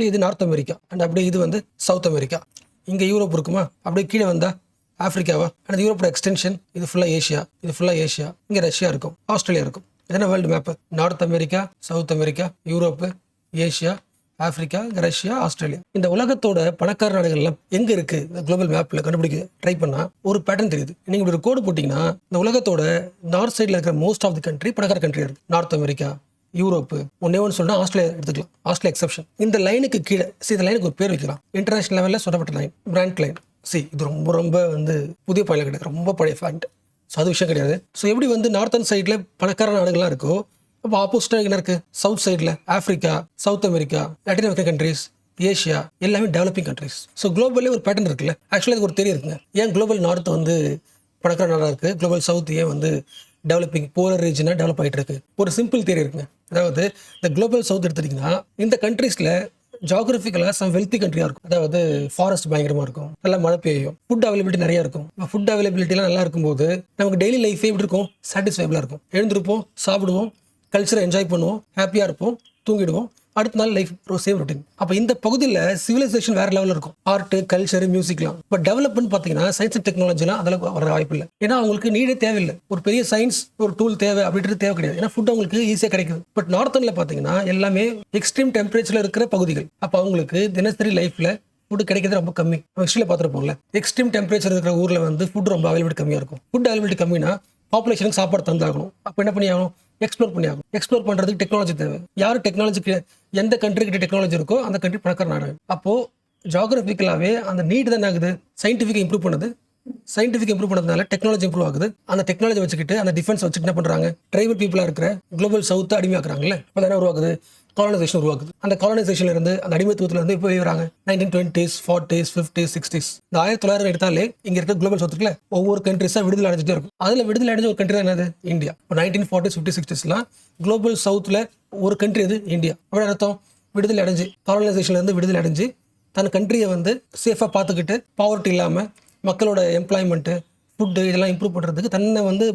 இது north America and அப்படியே இது வந்து சவுத் அமெரிக்கா. இங்கே யூரோப் இருக்குமா, அப்படியே கீழே வந்தால் ஆஃப்ரிக்காவா, அண்ட் யூரோப்போட எக்ஸ்டென்ஷன் இது ஃபுல்லாக ஏஷியா, இது ஃபுல்லாக ஏஷியா. இங்கே ரஷ்யா இருக்கும், ஆஸ்திரேலியா இருக்கும். இதெல்லாம் world map. North America, south America, Europe, Asia, Africa, Russia, Australia. இந்த உலகத்தோட பணக்கார நாடுகள்லாம் எங்கே இருக்குது இந்த குளோபல் மேப்பில் கண்டுபிடிக்க ட்ரை பண்ணால் ஒரு பேட்டர்ன் தெரியுது. நீங்கள் ஒரு கோடு போட்டிங்கன்னா இந்த உலகத்தோட நார்த் சைடில் இருக்கிற மோஸ்ட் ஆஃப் தி கண்ட்ரி பணக்கார கண்ட்ரியாக இருக்குது. நார்த் அமெரிக்கா, யூரோப்பு, ஒன்னே ஒன்று சொன்னால் ஆஸ்திரேலியா எடுத்துக்கலாம், ஆஸ்திரேலியா எக்ஸப்ஷன். இந்த லைனுக்கு கீழே இந்த லைனுக்கு ஒரு பேர் வைக்கலாம், இன்டர்நேஷனல் லெவலில் சொல்லப்பட்ட லைன், பிராண்ட் லைன். இது ரொம்ப ரொம்ப வந்து புதிய பாயிண்ட் கிடையாது, ரொம்ப பழைய பாயிண்ட். ஸோ அது விஷயம் கிடையாது. ஸோ எப்படி வந்து நார்த்தன் சைடில் பணக்கார நாடுகள்லாம் இருக்கோ, அப்போ ஆப்போசிட்டாக என்ன இருக்குது, சவுத் சைடில் Africa, south America, Latin American countries, Asia எல்லாமே டெவலப்பிங் கண்ட்ரீஸ். ஸோ குளோபல்லே ஒரு பேட்டர்ன் இருக்குல்ல. ஆக்சுவலாக அதுக்கு ஒரு தெரிய இருக்குங்க, ஏன் குளோபல் நார்த் வந்து பணக்கார நாடாக இருக்குது, குளோபல் சவுத் ஏன் வந்து டெவலப்பிங் போலர் ரீஜனாக டெவலப் ஆகிட்டு இருக்கு. ஒரு சிம்பிள் தியரி இருக்குங்க. அதாவது இந்த குளோபல் சவுத் எடுத்துட்டிங்கன்னா இந்த கண்ட்ரீஸில் ஜியாகிரபிக்கலாக சம் வெல்த்தி கண்ட்ரியாக இருக்கும். அதாவது ஃபாரஸ்ட் பயங்கரமாக இருக்கும், நல்லா மழை பெய்யும், ஃபுட் அவைலபிலிட்டி நிறையா இருக்கும். ஃபுட் அவைலபிலிட்டிலாம் நல்லா இருக்கும்போது நமக்கு டெய்லி லைஃபே எப்படி இருக்கும், சாட்டிஸ்ஃபைபிளாக இருக்கும். எழுந்திருப்போம், சாப்பிடுவோம், கல்ச்சரை என்ஜாய் பண்ணுவோம், ஹாப்பியாக இருப்போம், தூங்கிடுவோம், அடுத்த நாள் லைஃப் சேம் ரொட்டீன். அப்போ இந்த பகுதியில் சிவிலைசேஷன் வேறு லெவலில் இருக்கும், ஆர்ட், கல்ச்சர், மியூசிக்லாம். பட் டெவலப்மெண்ட் பார்த்தீங்கன்னா சயின்ஸ் அண்ட் டெக்னாலஜிலாம் அதில் வர வாய்ப்பு இல்லை. ஏன்னா அவங்களுக்கு நீடே தேவையில்லை, ஒரு பெரிய சயின்ஸ் ஒரு டூல் தேவை அப்படின்றது தேவை கிடையாது. ஏன்னா ஃபுட் அவங்களுக்கு ஈஸியாக கிடைக்குது. பட் நார்த்தனில் பார்த்தீங்கன்னா எல்லாமே எக்ஸ்ட்ரீம் டெம்பரேச்சரில் இருக்கிற பகுதிகள். அப்போ அவங்களுக்கு தினசரி லைஃப்பில் ஃபுட் கிடைக்கிறது ரொம்ப கம்மி. நம்ம ஹிஸ்ட்ரியில் பார்த்துருப்போம்ல, எக்ஸ்ட்ரீம் டெம்பரேச்சர் இருக்கிற ஊரில் வந்து ஃபுட் ரொம்ப அவைலபிலிட்டி கம்மியாக இருக்கும். ஃபுட் அவைலபிலிட்டி கம்மினா பாப்புலேஷனுக்கு சாப்பாடு தந்தாகணும். அப்போ என்ன பண்ணி ஆகணும், எக்ஸ்ப்ளோர் பண்ணி ஆகும். எக்ஸ்ப்ளோர் பண்ணுறதுக்கு டெக்னாலஜி தேவை. யார் டெக்னாலஜிக்கு, எந்த கண்ட்ரி கிட்ட டெக்னாலஜி இருக்கோ அந்த கண்ட்ரி பணக்கார நாடு. அப்போது ஜியாகிரபிக்கலாகவே அந்த நீட் தான் ஆகுது, சயின்டிஃபிக் இம்ப்ரூவ் பண்ணுது. சயின்டிஃபிக் இம்ப்ரூவ் பண்ணதுனால டெக்னாலஜி இம்ப்ரூவ் ஆகுது. அந்த டெக்னாலஜி வச்சுக்கிட்டு அந்த டிஃபென்ஸ் வச்சுக்கிட்டு என்ன பண்ணுறாங்க, ட்ரைபல் பீப்புளாக இருக்கிற குளோபல் சவுத்தை அடிமையாக்குறாங்கல்ல. இப்போ என்ன உருவாக்குது, காலனைசேஷன் உருவாக்குது. அந்த காலனைசேஷன்ல இருந்து அந்த அடிமைத்துவத்துல இருந்து இப்போ வராங்க 1920s, 40s, 50s, 60s. இந்த 1900 எடுத்தாலே இங்க இருக்க குளோபல் சவுத்துக்குள்ள ஒவ்வொரு கண்ட்ரிஸா விடுதலை அடைஞ்சிட்டே இருக்கும். அதுல விடுதலை அடைஞ்ச ஒரு கண்ட்ரி தான் என்னது, இந்தியா. இப்போ 1940s, 50s, 60sலாம் குளோபல் சவுத்துல ஒரு கண்ட்ரி எது, இந்தியா. அப்படி அர்த்தம், விடுதலை அடைஞ்சு காலனைசேஷன்ல இருந்து விடுதலை அடைஞ்சு தன் கண்ட்ரியை வந்து சேஃபாக பார்த்துக்கிட்டு பாவர்ட்டி இல்லாமல் மக்களோட எம்ப்ளாய்மெண்ட்டு, ஃபுட்டு இதெல்லாம் இம்ப்ரூவ் பண்ணுறதுக்கு, தன்னை வந்து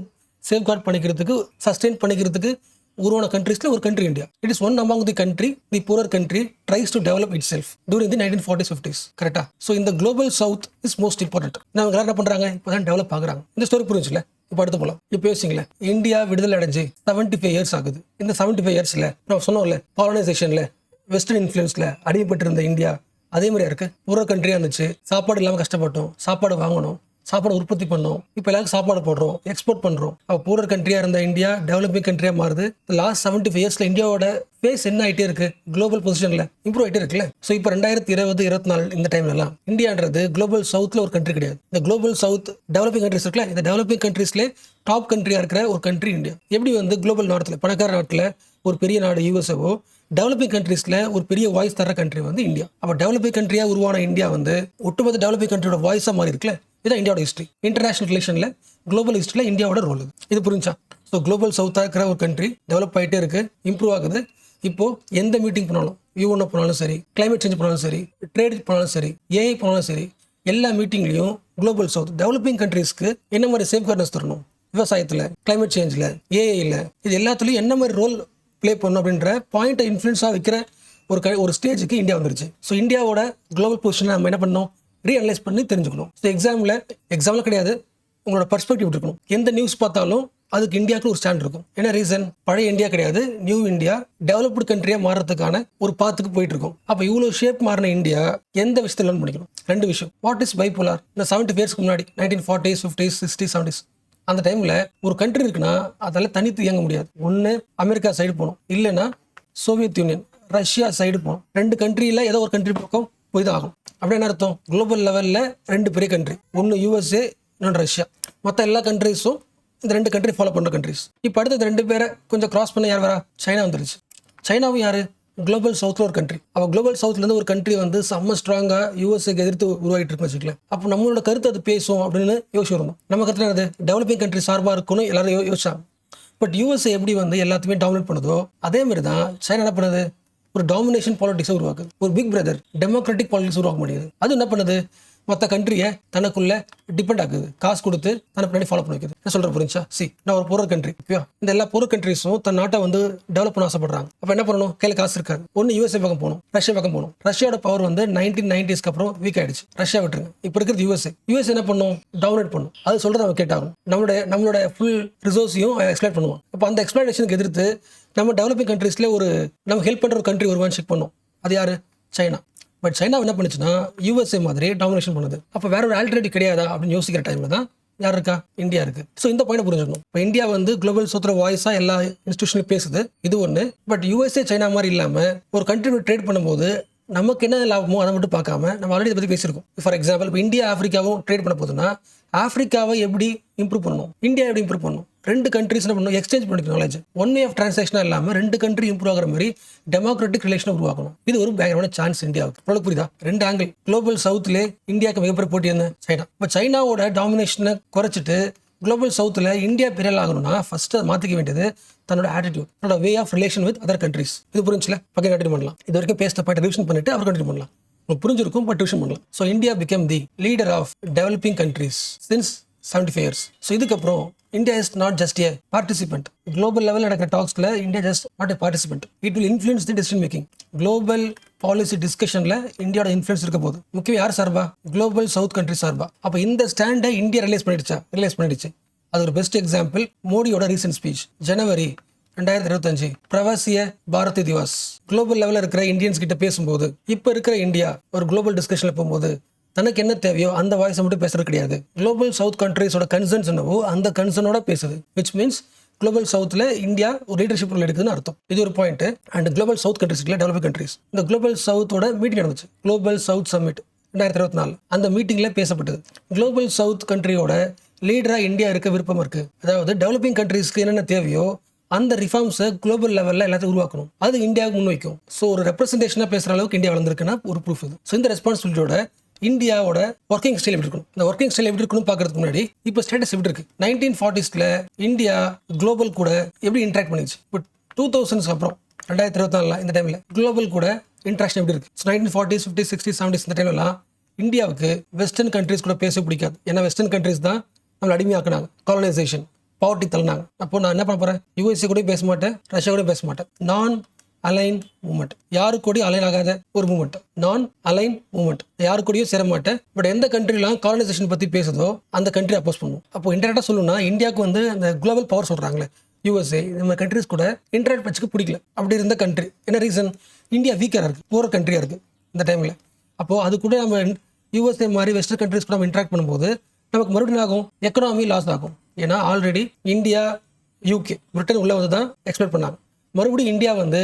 சேஃப்கார்ட் பண்ணிக்கிறதுக்கு, சஸ்டெயின் பண்ணிக்கிறதுக்கு உருவான கண்ட்ரீஸ்ல ஒரு country India. It is one among the country the poor country tries to develop it self during the 1940s, 50s. கரெக்டா? ஸோ இந்த global south is most important. நம்ம என்ன பண்ணுறாங்க, இப்போ தான் டெவலப் ஆகுறாங்க. இந்த ஸ்டோரி புரிஞ்சுல. இப்போ அடுத்து போகலாம். இப்போ யோசிங்களேன், இந்தியா விடுதலை அடைஞ்சு 75 இயர்ஸ் ஆகுது. இந்த 75 இயர்ஸில் நம்ம சொன்னோம்ல, காலனைசேஷனில் வெஸ்டர்ன் இன்ஃப்ளூயன்ஸில் அடிமைப்பட்டு இருந்த இந்தியா அதே மாதிரியா இருக்கு, புவர் கண்ட்ரியாக இருந்துச்சு. சாப்பாடு இல்லாமல் கஷ்டப்பட்டோம், சாப்பாடு வாங்கணும், சாப்பாடு உற்பத்தி பண்ணோம். இப்போ எல்லாருக்கும் சாப்பாடு போடுறோம், எக்ஸ்போர்ட் பண்ணுறோம். அப்போ பூரர் கண்ட்ரியாக இருந்த இந்தியா டெவலப்பிங் கண்ட்ரியாக மாறுது. லாஸ்ட் 75 இயர்ஸில் இந்தியாவோட ஃபேஸ் என்ன ஆகிட்டே இருக்கு, குளோபல் பொசிஷனில் இம்ப்ரூவ் ஆகிட்டே இருக்குல்ல. ஸோ இப்போ 2020, 2024 இந்த டைம்லலாம் இந்தியான்றது குளோபல் சவுத்தில் ஒரு கண்ட்ரி கிடையாது. இந்த குளோபல் சவுத் டெவலப்பிங் கண்ட்ரிஸ் இருக்குல்ல, இந்த டெவலப்பிங் கண்ட்ரீஸ்லேயே டாப் கண்ட்ரியாக இருக்கிற ஒரு கண்ட்ரி இந்தியா. எப்படி வந்து குளோபல் நார்த்தில் பணக்கார நாட்டில் ஒரு பெரிய நாடு யூஎஸ்ஏவோ, டெவலப்பிங் கண்ட்ரீஸில் ஒரு பெரிய வாய்ஸ் தர கண்ட்ரி வந்து இந்தியா. அப்போ டெவலப்பிங் கண்ட்ரியாக உருவான இந்தியா வந்து ஒட்டுமொத்த டெவலப்பிங் கண்ட்ரியோட வாய்ஸாக மாறி இருக்குல்ல. இதான் இந்தியாவோட ஹிஸ்ட்ரி. இன்டர்நேஷனல் ரிலேஷனில் குளோபல் ஹிஸ்ட்ரியில் இந்தியாவோட ரோல் இது புரிஞ்சா? ஸோ குளோபல் சவுத்தாக இருக்கிற ஒரு கண்ட்ரி டெவலப் ஆகிட்டே இருக்கு, இம்ப்ரூவ் ஆகுது. இப்போது எந்த மீட்டிங் போனாலும், யூஎன்ஓ போனாலும் சரி, கிளைமேட் சேஞ்ச் போனாலும் சரி, ட்ரேட் போனாலும் சரி, ஏஐ போனாலும் சரி, எல்லா மீட்டிங்லையும் குளோபல் சவுத் டெவலப்பிங் கண்ட்ரீஸ்க்கு என்ன மாதிரி சேஃப்கார்ட்னஸ் தரணும், விவசாயத்தில், கிளைமேட் சேஞ்சில், ஏஐயில், இது எல்லாத்துலேயும் என்ன மாதிரி ரோல் ப்ளே பண்ணணும் அப்படின்ற பாயிண்ட்டை இன்ஃப்ளூயன்ஸாக வைக்கிற ஒரு ஸ்டேஜுக்கு இந்தியா வந்துருச்சு. ஸோ இந்தியாவோட குளோபல் பொசிஷனை நம்ம என்ன பண்ணணும், ரீஅனலைஸ் பண்ணி தெரிஞ்சுக்கணும். ஸோ எக்ஸாமில் கிடையாது, உங்களோட பர்ஸ்பெக்டிவ் இருக்கணும். எந்த நியூஸ் பார்த்தாலும் அதுக்கு இந்தியாவுக்கு ஒரு ஸ்டாண்ட் இருக்கும். என்ன ரீசன், பழைய இந்தியா கிடையாது, நியூ இந்தியா டெவலப்டு கண்ட்ரியாக மாறுறதுக்கான ஒரு பாத்துக்கு போயிட்டு இருக்கும். அப்போ இவ்வளோ ஷேப் மாறின இந்தியா எந்த விஷயத்தில் லேர்ன் பண்ணிக்கணும், ரெண்டு விஷயம். What is bipolar? இந்த 70 இயர்ஸ்க்கு முன்னாடி 1940s, 50s, 60s, 70s அந்த டைமில் ஒரு கண்ட்ரி இருக்குன்னா அதில் தனித்து இயங்க முடியாது. ஒன்று அமெரிக்கா சைடு போகணும், இல்லைன்னா சோவியத் யூனியன், ரஷ்யா சைடு போகணும். ரெண்டு கண்ட்ரியில் ஏதோ ஒரு கண்ட்ரி பக்கம் போய் தான் ஆகும். அப்படி என்ன அர்த்தம், குளோபல் லெவலில் ரெண்டு பெரிய கண்ட்ரி, ஒன்று யூஎஸ்ஏ, இன்னொன்று ரஷ்யா. மற்ற எல்லா கண்ட்ரிஸும் இந்த ரெண்டு கண்ட்ரி ஃபாலோ பண்ணுற கண்ட்ரிஸ். இப்போ அடுத்து இந்த ரெண்டு பேரை கொஞ்சம் கிராஸ் பண்ண யார் வரா, சைனா வந்துருச்சு. சைனாவும் யார், குளோபல் சவுத்தில் ஒரு கண்ட்ரி. அப்போ குளோபல் சவுத்லேருந்து ஒரு கண்ட்ரி வந்து செம்ம ஸ்ட்ராங்காக யூஎஸ்ஏக்கு எதிர்த்து உருவாகிட்டு இருக்குன்னு வச்சுக்கலாம். அப்போ நம்மளோட கருத்து அது பேசும் அப்படின்னு யோசிச்சு வரணும். நம்ம கருத்து என்னது, டெவலப்பிங் கண்ட்ரி சார்பாக இருக்குன்னு எல்லாரும் யோசிச்சாங்க. பட் யூஎஸ்ஏ எப்படி வந்து எல்லாத்தையுமே டாமினேட் பண்ணுதோ அதே மாதிரி தான் சைனா என்ன பண்ணுது, ஒரு டாமினேஷன் பாலிடிக்ஸை உருவாக்குது. ஒரு பிக் பிரதர் டெமோக்ராட்டிக் பாலிடிக்ஸ் உருவாக்க முடியுது. அது என்ன பண்ணுது, மற்ற கண்ட்ரியை தனக்குள்ள டிபெண்ட் ஆகுது, காசு கொடுத்து தனக்கு பின்னாடி ஃபாலோ பண்ணி வைக்குது. என்ன சொல்ற புரிஞ்சா? நான் ஒரு பொருள் கண்ட்ரி, ஓகே, இந்த எல்லா பொருள் கண்ட்ரிஸும் தன் நாட்டை வந்து டெவலப் பண்ண ஆசைப்படுறாங்க. அப்ப என்ன பண்ணணும்? கையில காசு இருக்காது. ஒன்னு USA பக்கம் போகணும், ரஷ்யா பக்கம் போகணும். ரஷ்யாவோட பவர் வந்து 1990s அப்புறம் வீக் ஆயிடுச்சு. ரஷ்யா விட்டுருங்க, இப்ப இருக்கிறது USA என்ன பண்ணும்? டவுன்லோட் பண்ணும். அது சொல்றது அவன் கேட்டாகும். நம்மளோட ஃபுல் ரிசோர்ஸையும் எக்ஸ்பிளைட் பண்ணுவான். அப்போ அந்த எக்ஸ்பிளேஷனுக்கு எதிர்த்து நம்ம டெவலப்பிங் கண்ட்ரீஸ்ல நம்ம ஹெல்ப் பண்ற ஒரு கண்ட்ரி வருவான்னு செக் பண்ணோம். அது யாரு? சைனா. பட் சைனா என்ன பண்ணுச்சுன்னா USA மாதிரி டாமினேஷன் பண்ணுது. அப்போ வேற ஒரு ஆல்டர்னேட்டிவ் கிடையாதா அப்படின்னு யோசிக்கிற டைம்ல தான் யார் இருக்கா? இந்தியா இருக்கு. ஸோ இந்த பாயிண்ட் புரிஞ்சுக்கணும். இப்போ இந்தியா வந்து குளோபல் சவுத்துல வாய்ஸா எல்லா இன்ஸ்டியூஷனும் பேசுது, இது ஒன்று. பட் USA சைனா மாதிரி இல்லாம ஒரு கண்ட்ரி ட்ரேட் பண்ணும்போது நமக்கு என்ன லாபமோ அதை மட்டும் பார்க்காம நம்ம ஆல்ரெடி இதை பற்றி பேசியிருக்கோம். ஃபார் எக்ஸாம்பிள் இப்போ இந்தியா ஆஃப்ரிக்காவும் ட்ரேட் பண்ண போதுன்னா ஆஃப்ரிக்காவை எப்படி இம்ப்ரூவ் பண்ணணும், இந்தியா எப்படி இம்ப்ரூவ் பண்ணணும், ரெண்டு கண்ட்ரிஸ் என்ன பண்ணணும்? எக்ஸ்சேஞ்ச் பண்ணிக்கணும் நாலேஜ். ஒன் வே ஆஃப் டிரான்சாக்ஷனாக இல்லாமல் ரெண்டு கண்ட்ரி இம்ப்ரூவ் ஆகிற மாதிரி டெமோக்ராட்டிக் ரிலேஷனை உருவாக்கணும். இது ஒரு பயங்கரமான சான்ஸ் இந்தியாவுக்கு. உங்களுக்கு புரியுதா? ரெண்டு ஆங்கிள். குளோபல் சவுத்லேயே இந்தியாவுக்கு மிகப்பெரிய போட்டி என்ன? சைனா. இப்போ சைனாவோட டாமினேஷனை குறைச்சிட்டு குளோபல் சவுத்தில் இந்தியா பெரிய ஆகணும்னா ஃபர்ஸ்ட் அதை மாற்றிக்க வேண்டியது தன்னோட ஆட்டிடியூட், தன்னோட way of relation with other countries. இது புரிஞ்சுல? பக்கம் கண்டினியூ பண்ணலாம். இது வரைக்கும் பேசின பாயிண்ட் ரிவிஷன் பண்ணிட்டு அவர் கண்டினியூ பண்ணலாம். உங்களுக்கு புரிஞ்சிருக்கும், பட் ரிவிஷன் பண்ணலாம். So India become the leader of developing countries since 75 years. So இதுக்கப்புறம் India is not just a participant. Global லெவலில் நடக்கிற டாக்ஸ்ல India just not a participant. It will influence the decision making. Global policy டிஸ்கஷன்ல இந்தியாவோட influence இருக்க போது முக்கியம் யார் சார்பா? குளோபல் சவுத் கண்ட்ரி சார்பா. அப்போ இந்த ஸ்டாண்டை இந்தியா ரிலீஸ் பண்ணிடுச்சு. அது ஒரு பெஸ்ட் எக்ஸாம்பிள் மோடியோட ரீசன்ட் ஸ்பீச் ஜனவரி 2025 பிரவாசிய பாரதி திவாஸ். குளோபல் லெவலில் இருக்கிற இந்தியன்ஸ் கிட்ட பேசும்போது இப்போ இருக்கிற இந்தியா ஒரு குளோபல் டிஸ்கஷன்ல போகும்போது தனக்கு என்ன தேவையோ அந்த வாய்ஸை மட்டும் பேசுறது கிடையாது. குளோபல் சவுத் கண்ட்ரீஸோட கன்சர்ன்ஸ் என்னவோ அந்த கன்சர்னோட பேசுது. விச் மீன்ஸ் குளோபல் சவுத்தில் இந்தியா ஒரு லீடர்ஷிப் ரோல் எடுக்குதுன்னு அர்த்தம். இது ஒரு point. And global south countries developing countries, இந்த குளோபல் சவுத்தோட மீட்டிங் நடந்துச்சு, குளோபல் சவுத் சம்மிட் 2024. அந்த மீட்டிங்ல பேசப்பட்டது குளோபல் சவுத் கண்ட்ரியோட லீடரா இந்தியா இருக்க விருப்பம் இருக்கு. அதாவது டெவலப்பிங் கண்ட்ரீஸ்க்கு என்னென்ன தேவையோ அந்த ரிஃபார்ம்ஸை குளோபல் லெவலில் எல்லாத்தையும் உருவாக்கணும். அது இந்தியாவுக்கு முன்வைக்கும். ஸோ ஒரு ரெப்ரஸன்டேஷனாக பேசுகிற அளவுக்கு இந்தியா வளர்ந்துருக்குன்னா ஒரு ப்ரூஃப் இது. ஸோ இந்த ரெஸ்பான்சிபிலிட்டியோட இந்தியாவோட ஒர்க்கிங் ஸ்டைல் எப்படி இருக்கணும், இந்த ஒர்க்கிங் ஸ்டைல் எப்படி இருக்கணும் பார்க்கறதுக்கு முன்னாடி இப்போ ஸ்டேட்டஸ் எப்படி இருக்கு? 1940s இந்தியா குளோபல் கூட எப்படி இன்ட்ராக்ட் பண்ணிச்சு. இப்போ 2000s அப்புறம் 2024 இந்த டைம்ல குளோபல் கூட இன்ட்ராக்ஷன் எப்படி இருக்கு? 1940s 50s 60s 70s இந்த டைம்லாம் இந்தியாவுக்கு வெஸ்டர்ன் கண்ட்ரீஸ் கூட பேச பிடிக்காது. ஏன்னா வெஸ்டர்ன் கண்ட்ரீஸ் தான் நம்மளை அடிமையாக்குனாங்க, காலனைசேஷன், பாவர்ட்டி தள்ளினாங்க. அப்போ நான் என்ன பண்ண போறேன்? USA கூட பேச மாட்டேன், ரஷ்யா கூட பேச மாட்டேன். நான் அலைன் மூவ்மெண்ட், யாரு கூடயும் அலைன் ஆகாத ஒரு மூவ்மெண்ட், நான் அலைன் மூவ்மெண்ட், யாரு கூடயும் சேர மாட்டேன். பட் எந்த கண்ட்ரிலாம் காலனைசேஷன் பத்தி பேசுதோ அந்த கண்ட்ரி அப்போஸ் பண்ணும். அப்போ இன்டெரக்டா சொல்லணும்னா இந்தியாவுக்கு வந்து அந்த குளோபல் பவர் சொல்றாங்களே USA இந்த மாதிரி கண்ட்ரிஸ் கூட இன்டராக்ட் வச்சுக்க பிடிக்கல. அப்படி இருந்த கண்ட்ரி என்ன ரீசன்? இந்தியா வீக்கரா இருக்கு, போற கண்ட்ரியா இருக்கு இந்த டைம்ல. அப்போ அது கூட நம்ம USA மாதிரி வெஸ்டர்ன் கண்ட்ரிஸ் கூட நம்ம இன்டராக்ட் பண்ணும்போது நமக்கு மறுபடியும் ஆகும், எக்கனாமி லாஸ் ஆகும். ஏன்னா ஆல்ரெடி இந்தியா UK பிரிட்டன் உள்ள வந்து தான் எக்ஸ்பெக்ட் பண்ணாங்க. மறுபடியும் இந்தியா வந்து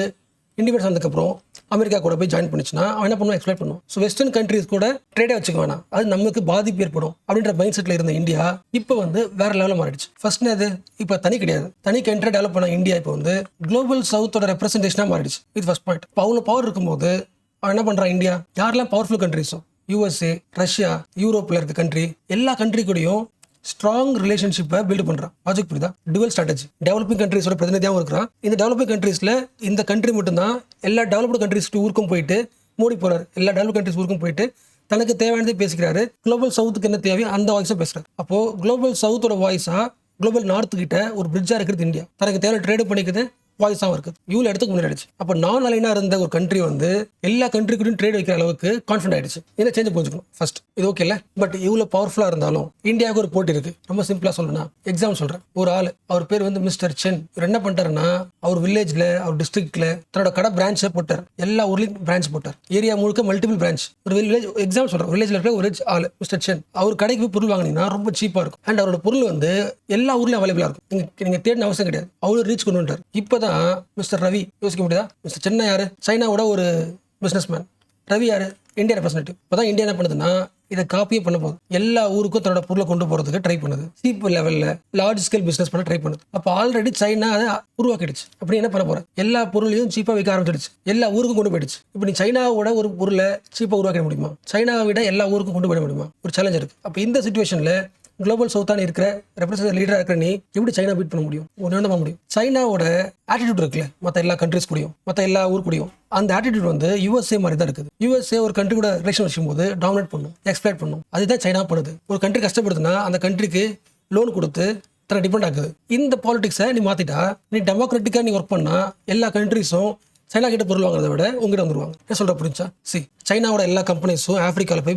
இண்டிபெண்டன்ஸ் வந்ததுக்கப்புறம் அமெரிக்கா கூட போய் ஜாயின் பண்ணிச்சுன்னா அவன் என்ன பண்ணுவோம்? எக்ஸ்பெக்ட் பண்ணுவோம். ஸோ வெஸ்டர்ன் கண்ட்ரிஸ் கூட ட்ரேடே வச்சுக்க வேணாம், அது நமக்கு பாதிப்பு ஏற்படும் அப்படின்ற மைண்ட் செட்டில் இருந்த இந்தியா இப்போ வந்து வேற லெவலில் மாறிடுச்சு. ஃபர்ஸ்ட் அது இப்போ தனி கிடையாது, தனி கண்ட்ரி டெவலப் பண்ண இந்தியா இப்போ வந்து குளோபல் சவுத்தோட ரெப்ரஸன்டேஷனாக மாறிடுச்சு. இது ஃபர்ஸ்ட் பாயிண்ட். இப்போ அவ்வளோ பவர் இருக்கும்போது அவன் என்ன பண்ணுறான்? இந்தியா யாரெல்லாம் பவர்ஃபுல் கண்ட்ரிஸோ USA ரஷ்யா யூரோப்பில் இருக்க கண்ட்ரி எல்லா கண்ட்ரி கூடயும் ஸ்ட்ராங் ரிலேஷன்ஷிப்பை பில்ட் பண்றான். லாஜிக் புரியுதா? Dual strategy. டெவலப்பிங் கண்ட்ரீஸோட பிரதிநிதியாகவும் இருக்கிறான். இந்த டெவலப்பிங் கண்ட்ரீஸ்ல இந்த கண்ட்ரி மட்டும்தான் எல்லா டெவலப்டு கண்ட்ரீஸ் ஊருக்கும் போயிட்டு மோடி போறாரு, எல்லா டெவலப் கண்ட்ரீஸ் ஊருக்கும் போயிட்டு தனக்கு தேவையானதை பேசிக்கிறாரு. குளோபல் சவுத்துக்கு என்ன தேவையோ அந்த வாய்ஸை பேசுறாரு. அப்போ குளோபல் சவுத்தோட வாய்ஸா குளோபல் நார்த்து கிட்ட ஒரு பிரிட்ஜா இருக்கிறது இந்தியா. தனக்கு தேவை ட்ரேடு பண்ணிக்குது, வாய்ஸாகவும் இருக்குது. இவ்வளோ இடத்துக்கு முன்னாடி அப்போ நான் அலைனாக இருந்த ஒரு கண்ட்ரி வந்து எல்லா கண்ட்ரிக்கும் ட்ரேட் வைக்கிற அளவுக்கு கான்ஃபிடன்ட் ஆயிடுச்சு. இந்த சேஞ்ச் புரிஞ்சுக்கணும் ஃபர்ஸ்ட். இது ஓகே இல்லை? பட் இவ்வளோ பவர்ஃபுல்லாக இருந்தாலும் இந்தியாவுக்கு ஒரு போட்டி இருக்கு. ரொம்ப சிம்பிளாக சொல்லணும்னா எக்ஸாம் சொல்றேன். ஒரு ஆள், அவர் பேர் வந்து மிஸ்டர் சென். இவர் என்ன பண்ணிட்டாருன்னா அவர் வில்லேஜ்ல அவர் டிஸ்ட்ரிக்ட்ல தன்னோட கடை பிரான்ச்சை போட்டார். எல்லா ஊர்லயும் பிரான்ச் போட்டார். ஏரியா முழுக்க மல்டிபிள் பிரான்ச். ஒரு வில்லேஜ் எக்ஸாம் சொல்றேன், வில்லேஜ்ல இருக்கிற ஒரு ஆள் மிஸ்டர் சென். அவர் கடைக்கு போய் பொருள் வாங்கினீங்கன்னா ரொம்ப சீப்பா இருக்கும். அண்ட் அவரோட பொருள் வந்து எல்லா ஊர்லயும் அவைலபிளா இருக்கும். நீங்க தேடின அவசியம் கிடையாது. அவ்வளோ ரீச் கொண்டு வந்துட்டார். இப்பதான் மிஸ்டர் ரவி யோசிக்க முடியுதா? மிஸ்டர் சென்னை யாரு? சைனாவோட ஒரு பிசினஸ் மேன். ரவி யாரு? India representative. இப்பதான் இந்தியா என்ன பண்ணுதுன்னா இதை காப்பியே பண்ண போகுது. எல்லா ஊருக்கும் தன்னோட பொருளை கொண்டு போறதுக்கு ட்ரை பண்ணுது. சீப் லெவல்ல லார்ஜ் ஸ்கேல் பிசினஸ் பண்ண ட்ரை பண்ணுது. அப்போ ஆல்ரெடி சைனா அதை உருவாக்கிடுச்சு. அப்படி என்ன பண்ண போற? எல்லா பொருளையும் சீப்பா விற்க ஆரம்பிச்சிடுச்சு. எல்லா ஊருக்கும் கொண்டு போயிடுச்சு. இப்போ நீ சைனாவோட ஒரு பொருளை சீப்பா உருவாக்க முடியுமா? சைனாவை விட எல்லா ஊருக்கும் கொண்டு போயிட முடியுமா? ஒரு சேலஞ்ச் இருக்கு. அப்போ இந்த சிச்சுவேஷன்ல குளோபல் சவுத்தான இருக்கிற ரெப்ரசன்ட் லீடராக இருக்கிற நீ எப்படி சைனா பீட் பண்ண முடியும்? ஒன்று பண்ண முடியும். சைனாவோட ஆட்டிடியூட் இருக்குல்ல, மற்ற எல்லா கண்ட்ரிஸ் கூடயும், மற்ற எல்லா ஊர் கூடயும், அந்த ஆட்டிடியூட் வந்து யூஎஸ்ஏ மாதிரி தான் இருக்குது. யூஎஸ்ஏ ஒரு கண்ட்ரி கூட ரிலேஷன் வச்சுக்கும்போது டாமினேட் பண்ணும், எக்ஸ்பிளைட் பண்ணும். அதுதான் சைனா பண்ணுது. ஒரு கண்ட்ரி கஷ்டப்படுதுன்னா அந்த கண்ட்ரிக்கு லோன் கொடுத்து தர டிபெண்ட் ஆகுது. இந்த பாலிடிக்ஸை நீ மாற்றிட்டா, நீ டெமோக்ராட்டிக்காக நீ ஒர்க் பண்ணால் எல்லா கண்ட்ரிஸும் சைனா கிட்ட பொருள் வாங்குறத விட உங்ககிட்ட வந்துருவாங்க. என்ன சொல்ற புரிஞ்சா? சைனாவோட எல்லா கம்பெனிஸும் ஆப்பிரிக்காவில் போய்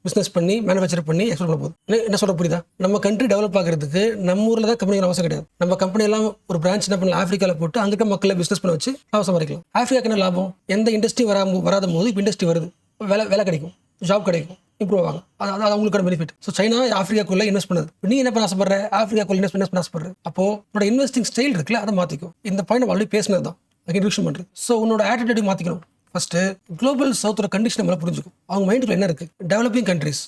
பிசினஸ் பண்ணி மேனுஃபேக்சர் பண்ணி எக்ஸ்போர்ட் பண்ண போகுது. என்ன சொல்ற புரியுதா? நம்ம கண்ட்ரி டெவலப் ஆகிறதுக்கு நம்ம ஊரில் தான் கம்பெனி அவசியம் கிடையாது. நம்ம கம்பெனி எல்லாம் ஒரு பிரான்ச் என்ன பண்ணலாம், ஆப்பிரிக்காவில் போட்டு அங்கிட்ட மக்களை பிசினஸ் பண்ண வச்சு லாபம் வரைக்கலாம். ஆப்பிரிக்காக்கு என்ன லாபம்? எந்த இண்டஸ்ட்ரி வராத போது இப்போ இண்டஸ்ட்ரி வருது, வேலை கிடைக்கும், ஜாப் கிடைக்கும், இம்ப்ரூவ் ஆகும். அது அவங்களுக்கான பெனிஃபிட். ஸோ சைனா ஆப்பிரிக்காக்குள்ள இன்வெஸ்ட் பண்ணுது. நீ என்ன பண்ண ஆசைப்படுற? ஆப்பிரிக்காக்குள்ள இன்வெஸ்ட் பண்ண ஆசைப்படுற. அப்போ உன்னோட இன்வெஸ்டிங் ஸ்டைல் இருக்குல்ல, அதை மாற்றிக்கும். இந்த பாயிண்ட் ஆல்ரெடி பேசினது தான் இன்ட்ரடியூஷன் பண்ணுறது. ஸோ உன்னோட ஆட்டிடியூட் மாற்றிக்கணும். ஃபர்ஸ்ட் குளோபல் சவுத்தோட கண்டிஷன் மேலே புரிஞ்சுக்கும். அவங்க மைண்டுக்குள்ள என்ன இருக்கு? Developing countries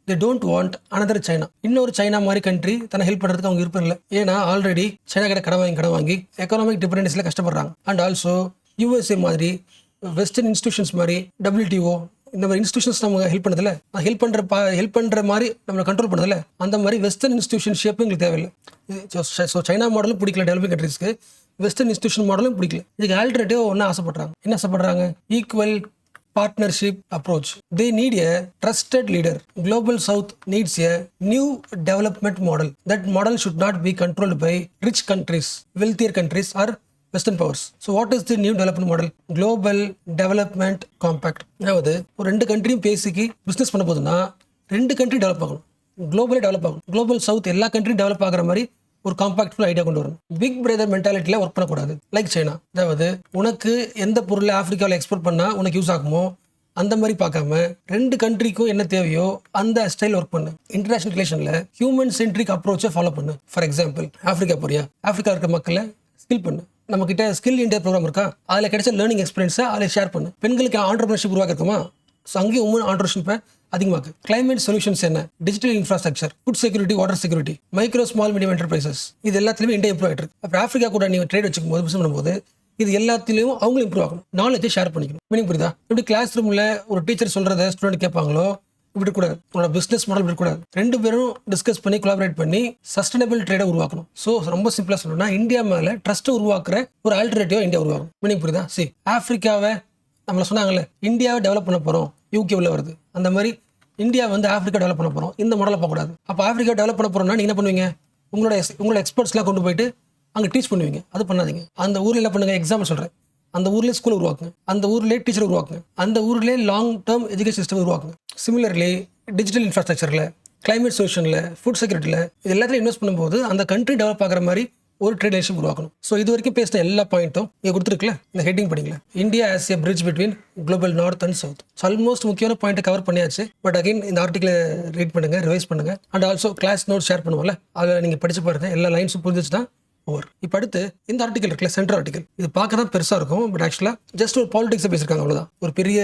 they don't want another China. இன்னொரு சைனா மாதிரி கண்ட்ரி தன்னை ஹெல்ப் பண்ணுறதுக்கு அவங்க விருப்பம் இல்லை. ஏன்னா ஆல்ரெடி சைனா கிட்ட கடன் வாங்கி எக்கனாமிக் டிபெண்டன்ஸில் கஷ்டப்படுறாங்க. அண்ட் ஆல்சோ யூஎஸ்ஏ மாதிரி வெஸ்டர்ன் இன்ஸ்டிடியூஷன்ஸ் மாதிரி WTO இந்த மாதிரி இன்ஸ்டியூஷன்ஸ் நம்ம ஹெல்ப் பண்ணதில்ல, ஹெல்ப் பண்ணுற மாதிரி நம்மளை கண்ட்ரோல் பண்ணதில்ல. அந்த மாதிரி வெஸ்டர்ன் இன்ஸ்டியூஷன் ஷேப்பு எங்களுக்கு தேவையில்லை. ஸோ சைனா மாடலும் பிடிக்கல டெவலப்பிங் கண்ட்ரிஸ்க்கு, வெஸ்டர்ன் இன்ஸ்டியூஷன் மாடலும் பிடிக்கல. இதுக்கு ஆல்டர்னேட்டிவ் ஒன்று ஆசைப்படுறாங்க. என்ன ஆசைப்படுறாங்க? Equal partnership approach. They need a trusted leader. Global south needs a new development model. That model should not be controlled by rich countries, wealthier countries are Western powers. So what is the new development model? Global Development Compact. அதாவது ஒரு ரெண்டு கண்ட்ரியும் பேசிக்கி business பண்ண போதுன்னா ரெண்டு country develop ஆகணும், globally develop ஆகணும். Global south எல்லா கண்ட்ரியும் develop ஆகிற மாதிரி ஒரு காம்பாக்ட்ஃபுல் ஐடியா கொண்டு வரணும். பிக் பிரதர் மென்டாலிட்டியில் ஒர்க் பண்ணக்கூடாது. லைக் சைனா, அதாவது உனக்கு எந்த பொருளை ஆப்பிரிக்காவில் எக்ஸ்போர்ட் பண்ணால் உனக்கு யூஸ் ஆகுமோ அந்த மாதிரி பார்க்காம ரெண்டு கண்ட்ரிக்கும் என்ன தேவையோ அந்த ஸ்டைல் ஒர்க் பண்ணு. இன்டர்நேஷனல் ரிலேஷனில் ஹியூமன் சென்ட்ரிக் அப்ரோச்சை ஃபாலோ பண்ணு. ஃபார் எக்ஸாம்பிள், ஆப்பிரிக்கா போறியா, ஆப்பிரிக்கா இருக்க மக்களை ஸ்கில் பண்ணு. நம்ம கிட்ட ஸ்கில் இந்தியா ப்ரோக்ராம் இருக்கா, அதில் கிடைச்ச லேர்னிங் எக்ஸ்பீரியன்ஸை அதில் ஷேர் பண்ணு. பெண்களுக்கு ஆண்டர்பிரினர்ஷிப் உருவாக்குமா, ஸோ அங்கேயும் உமன் ஆண்டர்பிரினர்ஷிப்பை அதிகமாக்கு. கிளைமேட் சொல்யூஷன்ஸ் என்ன, digital infrastructure, food security, water security, micro small medium enterprises, இது எல்லாத்துலேயுமே இந்தியா இம்ப்ரூவ் ஆகிட்டு இருக்கு. அப்புறம் ஆஃப்ரிக்கா கூட நீங்கள் ட்ரேட் வச்சுக்கும் போது பிசினஸ் பண்ணும்போது இது எல்லாத்துலேயும் அவங்களும் இம்ப்ரூவ் ஆகணும். நாலேஜை ஷேர் பண்ணிக்கணும். மீனிங் புரியுதா? எப்படி கிளாஸ் ரூமில் ஒரு டீச்சர் சொல்கிறத ஸ்டூடெண்ட் கேட்பாங்களோ இப்படி கூடாது. உங்களோட பிஸ்னஸ் மாடல் இப்படி கூடாது. ரெண்டு பேரும் டிஸ்கஸ் பண்ணி கொலாபரேட் பண்ணி சஸ்டைனபிள் ட்ரேடை உருவாக்கணும். ஸோ ரொம்ப சிம்பிளாக சொல்லணும்னா இந்தியா மேலே ட்ரஸ்ட்டை உருவாக்குற ஒரு ஆல்டர்னேட்டிவ் இந்தியா உருவாக்கும். மீனிங் புரியுதா? ஆப்பிரிக்காவை நம்மளை சொன்னாங்கல்ல, இந்தியாவை டெவலப் பண்ண போகிறோம், UK உள்ள வருது. அந்த மாதிரி இந்தியா வந்து ஆப்பிரிக்கா டெவலப் பண்ண போகிறோம், இந்த மாடலை பார்க்கக்கூடாது. அப்போ ஆப்பிரிக்கா டெவலப் பண்ண போகிறோம்னா நீங்கள் என்ன பண்ணுவீங்க? உங்களோட எக்ஸ்பர்ட்ஸ்லாம் கொண்டு போயிட்டு அங்கே டீச் பண்ணுவீங்க. அது பண்ணாதீங்க. அந்த ஊரில் என்ன பண்ணுங்க, எக்ஸாம்பிள் சொல்கிறேன், அந்த ஊர்லேயே ஸ்கூல் உருவாக்குங்க, அந்த ஊர்லேயே டீச்சர் உருவாக்குங்க, அந்த ஊர்லேயே லாங் டேர்ம் எஜுகேஷன் சிஸ்டம் உருவாக்குங்க. சிமிலர்லி டிஜிட்டல் இன்ஃப்ராஸ்ட்ரக்சரில், கிளைமேட் சொல்யூஷனில், ஃபுட் செக்யூரிட்டியில், இது எல்லாத்தையும் இன்வெஸ்ட் பண்ணும்போது அந்த கண்ட்ரி டெவலப் ஆகிற மாதிரி ஒரு ட்ரேட் ரிலேஷன் உருவாக்கணும். ஸோ இது வரைக்கும் பேசின எல்லா பாயிண்ட்டும் இங்கே கொடுத்துருக்குல, இந்த ஹெட்டிங் படிக்கல. India as a bridge between global north and south. Almost முக்கியமான பாயிண்ட்டை கவர் பண்ணியாச்சு. பட் அகைன் இந்த ஆர்டிக்கலை ரீட் பண்ணுங்க, ரிவைஸ் பண்ணுங்க. And also class note share பண்ணுவோம்ல, அதில் நீங்கள் படிச்சு பாருங்க. எல்லா லைன்ஸும் புரிஞ்சிச்சுன்னா ஓவர். இப்போ அடுத்து இந்த ஆர்டிகல் இருக்குல்ல, சென்ட்ரல் ஆர்டிகல், இது பார்க்க தான் பெருசாக இருக்கும். பட் ஆக்சுவலாக ஜஸ்ட் ஒரு பாலிடிக்ஸை பேசியிருக்காங்க, அவ்வளோதான். ஒரு பெரிய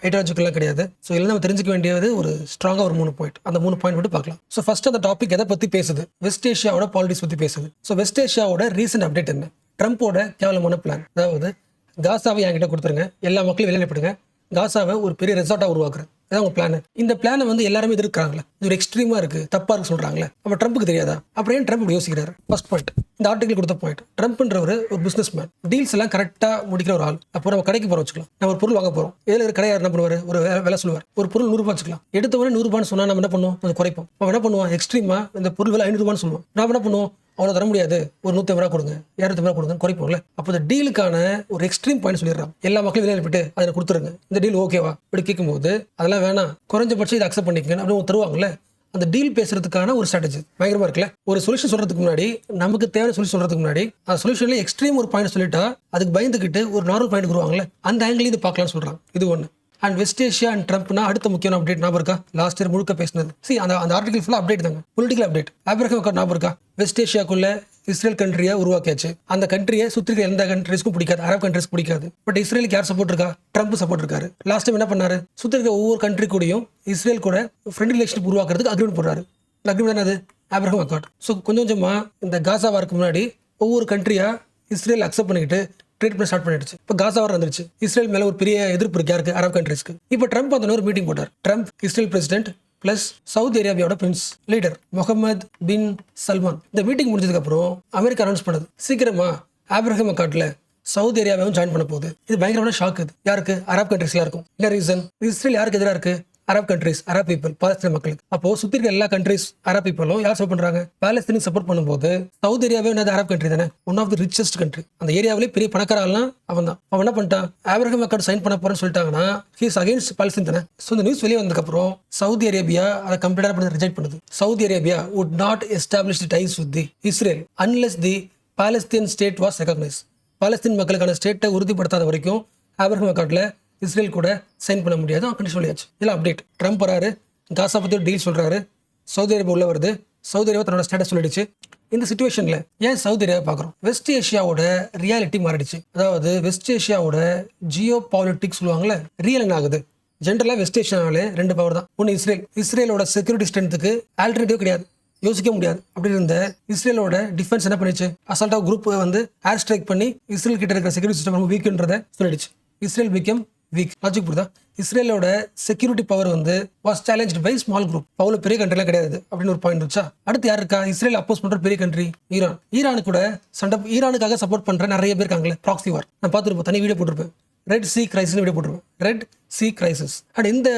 ஐடியாலஜிக்கெல்லாம் கிடையாது. ஸோ இதில் நம்ம தெரிஞ்சுக்க வேண்டியது ஒரு ஸ்ட்ராங்காக ஒரு 3 பாயிண்ட். அந்த 3 பாயிண்ட் மட்டும் பார்க்கலாம். ஸோ ஃபர்ஸ்ட் அந்த டாபிக் எதை பற்றி பேசுது? வெஸ்ட் ஏஷியாவோட பாலிடிக்ஸ் பற்றி பேசுது. ஸோ வெஸ்ட் ஏஷியாவோட ரீசெண்ட் அப்டேட் என்ன? ட்ரம்ப்போட கேவலமான பிளான். அதாவது காசாவை என்கிட்ட கொடுத்துருங்க, எல்லா மக்களையும் வெளியிடப்படுங்க, காசாவை ஒரு பெரிய ரெசார்ட்டாக உருவாக்குறேன். அதான் உங்க பிளான். இந்த பிளானை வந்து எல்லாருமே எதிர்க்கிறாங்களே, இது ஒரு எக்ஸ்ட்ரீமா இருக்கு, தப்பா இருக்கு சொல்றாங்களே. அப்ப ட்ரம்ப்புக்கு தெரியாதா? அப்புறம் ஏன் ட்ரம்ப் யோசிக்கிறாரு? ஃபர்ஸ்ட் பாயிண்ட், இந்த ஆர்டிகல் கொடுத்த பாயிண்ட். ட்ரம்ப்ன்றவர் ஒரு பிசினஸ் மேன், டீல்ஸ் எல்லாம் கரெக்டா முடிக்கிற ஒரு ஆள். அப்போ நம்ம கடைக்கு போறோம் வச்சுக்கலாம், நம்ம ஒரு பொருள் வாங்க போறோம். ஏழு ஒரு கடையார் என்ன பண்ணுவாரு? ஒரு விலை சொல்லுவார். ஒரு பொருள் 100 ரூபாய் வச்சுக்கலாம். எடுத்தவொடனே 100 ரூபான்னு சொன்னா நம்ம என்ன பண்ணுவோம்? கொஞ்சம் குறைப்போம். அவன் என்ன பண்ணுவான்? எக்ஸ்ட்ரீமா இந்த பொருள் விலை 500 ரூபான்னு சொல்லுவோம். நான் என்ன பண்ணுவோம்? அவ்வளோ தர முடியாது, ஒரு 150 ரூபா கொடுங்க, 250 ரூபா கொடுங்க, குறைப்போம்ல. அப்போ இந்த டீலுக்கான ஒரு எக்ஸ்ட்ரீம் பாயிண்ட் சொல்லிடுறான். எல்லா மக்களும் வெளியே அனுப்பிட்டு அதை கொடுத்துருங்க, இந்த டீல் ஓகேவா இப்படி கேட்கும்போது அதெல்லாம் வேணாம், குறைஞ்சபட்சம் இதை அக்செப்ட் பண்ணிக்கங்க அப்படின்னு தருவாங்கல்ல. அந்த டீல் பேசுறதுக்கான ஒரு ஸ்ட்ராட்டஜி பயங்கரமா இருக்குல்ல. ஒரு சொல்யூஷன் சொல்றதுக்கு முன்னாடி, நமக்கு தேவையான சொல்யூஷன் சொல்றதுக்கு முன்னாடி அந்த சொல்யூஷன்ல எக்ஸ்ட்ரீம் ஒரு பாயிண்ட் சொல்லிட்டா அதுக்கு பயந்துக்கிட்டு ஒரு நார்மல் பாயிண்ட் வருவாங்கல்ல, அந்த ஆங்கிள் இது பார்க்கலாம்னு சொல்றாங்க. இது ஒன்று. அண்ட் வெஸ்ட் ஏஷியா அண்ட் ட்ரம்ப்னா அடுத்த முக்கியமான அப்டேட் ஞாபகம் இருக்கா? லாஸ்ட் இயர் முழுக்க பேசினது. அந்த ஆர்டிகல் ஃபுல்லாக அப்டேட் தாங்க, பொலிட்டிக்கல் அப்டேட். ஆப்ரஹாம் அக்கார்ட் ஞாபகம் இருக்கா? வெஸ்ட் ஏஷியாக்குள்ள இஸ்ரேல் கண்ட்ரியை உருவாக்கியாச்சு. அந்த கண்ட்ரியை சுற்றி எந்த கண்ட்ரிஸ்க்கும் பிடிக்காது, அரப் கண்ட்ரிஸ்க்கு பிடிக்காது. பட் இஸ்ரேலுக்கு யார் சப்போர்ட் இருக்கா? ட்ரம்ப் சப்போர்ட் இருக்காரு. லாஸ்ட் டைம் என்ன பண்ணாரு? சுற்றி இருக்க ஒவ்வொரு கண்ட்ரி கூடயும் இஸ்ரேல் கூட ஃப்ரெண்ட் ரிலேஷன்ஷிப் உருவாக்குறதுக்கு அக்ரிமெண்ட் போடுறாரு. அக்ரிமெண்ட் என்னது? Abraham accord. ஸோ கொஞ்சம் கொஞ்சமா இந்த காசா வாருக்கு முன்னாடி ஒவ்வொரு கண்ட்ரியா இஸ்ரேல் அக்செப்ட் பண்ணிக்கிட்டு ட்ரேட் பண்ண ஸ்டார்ட் பண்ணிடுச்சு. இப்போ காசா வார் வந்துருச்சு. இஸ்ரேல் மேல ஒரு பெரிய எதிர்ப்பு இருக்கு யாருக்கு? அரப் கண்ட்ரிஸ்க்கு. இப்போ ட்ரம்ப் அந்த ஒரு மீட்டிங் போட்டார். Trump, Israel president, plus Saudi அரேபியாவோட prince leader Mohammed bin Salman. இந்த மீட்டிங் முடிஞ்சதுக்கு அப்புறம் அமெரிக்கா அனௌன்ஸ் பண்ணது சீக்கிரமா ஆப்ரஹாம் அக்கார்ட்ல சவுதி அரேபியாவும் ஜாயின் பண்ண போகுது. இது பயங்கரமான ஷாக். இது யாருக்கு? அரப் கண்ட்ரீஸ்ல இருக்கும். என்ன ரீசன்? இஸ்ரேல் யாருக்கு எதிராக இருக்கு? அரப் கண்ட்ரீஸ், அரப் பீப்பிள், பாலஸ்தீன மக்களுக்கு. அப்போ சுத்தி இருக்க எல்லா கண்ட்ரீஸ் அரப் பீப்பிளும் யார் சப்போர்ட் பண்றாங்க? பாலஸ்தீனுக்கு சப்போர்ட் பண்ணும்போது சவுதி அரேபியா என்னது? அரப் கண்ட்ரி தானே, one of the richest country. அந்த ஏரியாவிலே பெரிய பணக்காரலாம் அவன் தான். அவன் என்ன பண்ணிட்டான்? ஆப்ரஹாம் அக்கார்ட் சைன் பண்ண போறேன்னு சொல்லிட்டாங்கன்னா ஹீஸ் அகைன்ஸ்ட் பாலஸ்தீன் தானே. ஸோ இந்த நியூஸ் வெளியே வந்ததுக்கு அப்புறம் சவுதி அரேபியா அதை கம்ப்ளீட்டா ரிஜெக்ட் பண்ணுது. Saudi Arabia would not establish the ties with the Israel unless the Palestinian state was recognized. Palestine மக்களுக்கான ஸ்டேட்டை உறுதிப்படுத்தாத வரைக்கும் ஆப்ரஹாம் அக்கார்ட்ல இஸ்ரேல் கூட சைன் பண்ண முடியாது. கண்டிஷன் சொல்லியாச்சு. இதெல்லாம் அப்டேட். ட்ரம்ப் வராரு, காசா பற்றி ஒரு டீல் சொல்றாரு, சவுதி அரேபியா உள்ள வருது, சவுதி அரேபியா தன்னோட ஸ்டேட்டஸ் சொல்லிடுச்சு. இந்த சிச்சுவேஷன்ல ஏன் சவுதி அரேபியா பார்க்குறோம்? வெஸ்ட் ஏஷியாவோட ரியாலிட்டி மாறிடுச்சு. அதாவது வெஸ்ட் ஏஷியாவோட ஜியோ பாலிட்டிக்ஸ் சொல்லுவாங்கல்ல, ரியல் என்ன ஆகுது? ஜென்ரலாக வெஸ்ட் ஏஷியாவிலே 2 பவர் தான். ஒன்று இஸ்ரேல். இஸ்ரேலோட செக்யூரிட்டி ஸ்ட்ரென்த்துக்கு ஆல்டர்னேட்டிவ் கிடையாது, யோசிக்க முடியாது. அப்படி இருந்த இஸ்ரேலோட டிஃபென்ஸ் என்ன பண்ணிச்சு? அசால்ட்டா குரூப் வந்து ஏர் ஸ்ட்ரைக் பண்ணி இஸ்ரேல் கிட்ட இருக்கிற செக்யூரிட்டி சிஸ்டம் ரொம்ப வீக்ன்றதை சொல்லிடுச்சு. Israel become week. லாஜிக் புரியுதா? இஸ்ரேலோட செக்யூரிட்டி பவர் வந்து was challenged by small group. அவ்வளோ பெரிய கண்ட்ரிலாம் கிடையாது அப்படின்னு ஒரு பாயிண்ட் வச்சா, அடுத்து யார் இருக்கா? இஸ்ரேல் அப்போஸ் பண்ற பெரிய கண்ட்ரி ஈரான். ஈரானுக்கு கூட சண்டை, ஈரானுக்காக சப்போர்ட் பண்ற நிறைய பேர் இருக்காங்களே, ப்ராக்ஸி வார். நான் பார்த்துருப்போம், தனி வீடியோ போட்டிருப்பேன். ரெட் சி கிரைசிஸ் வீடியோ போட்டிருப்பேன். Red C crisis. அண்ட் இந்த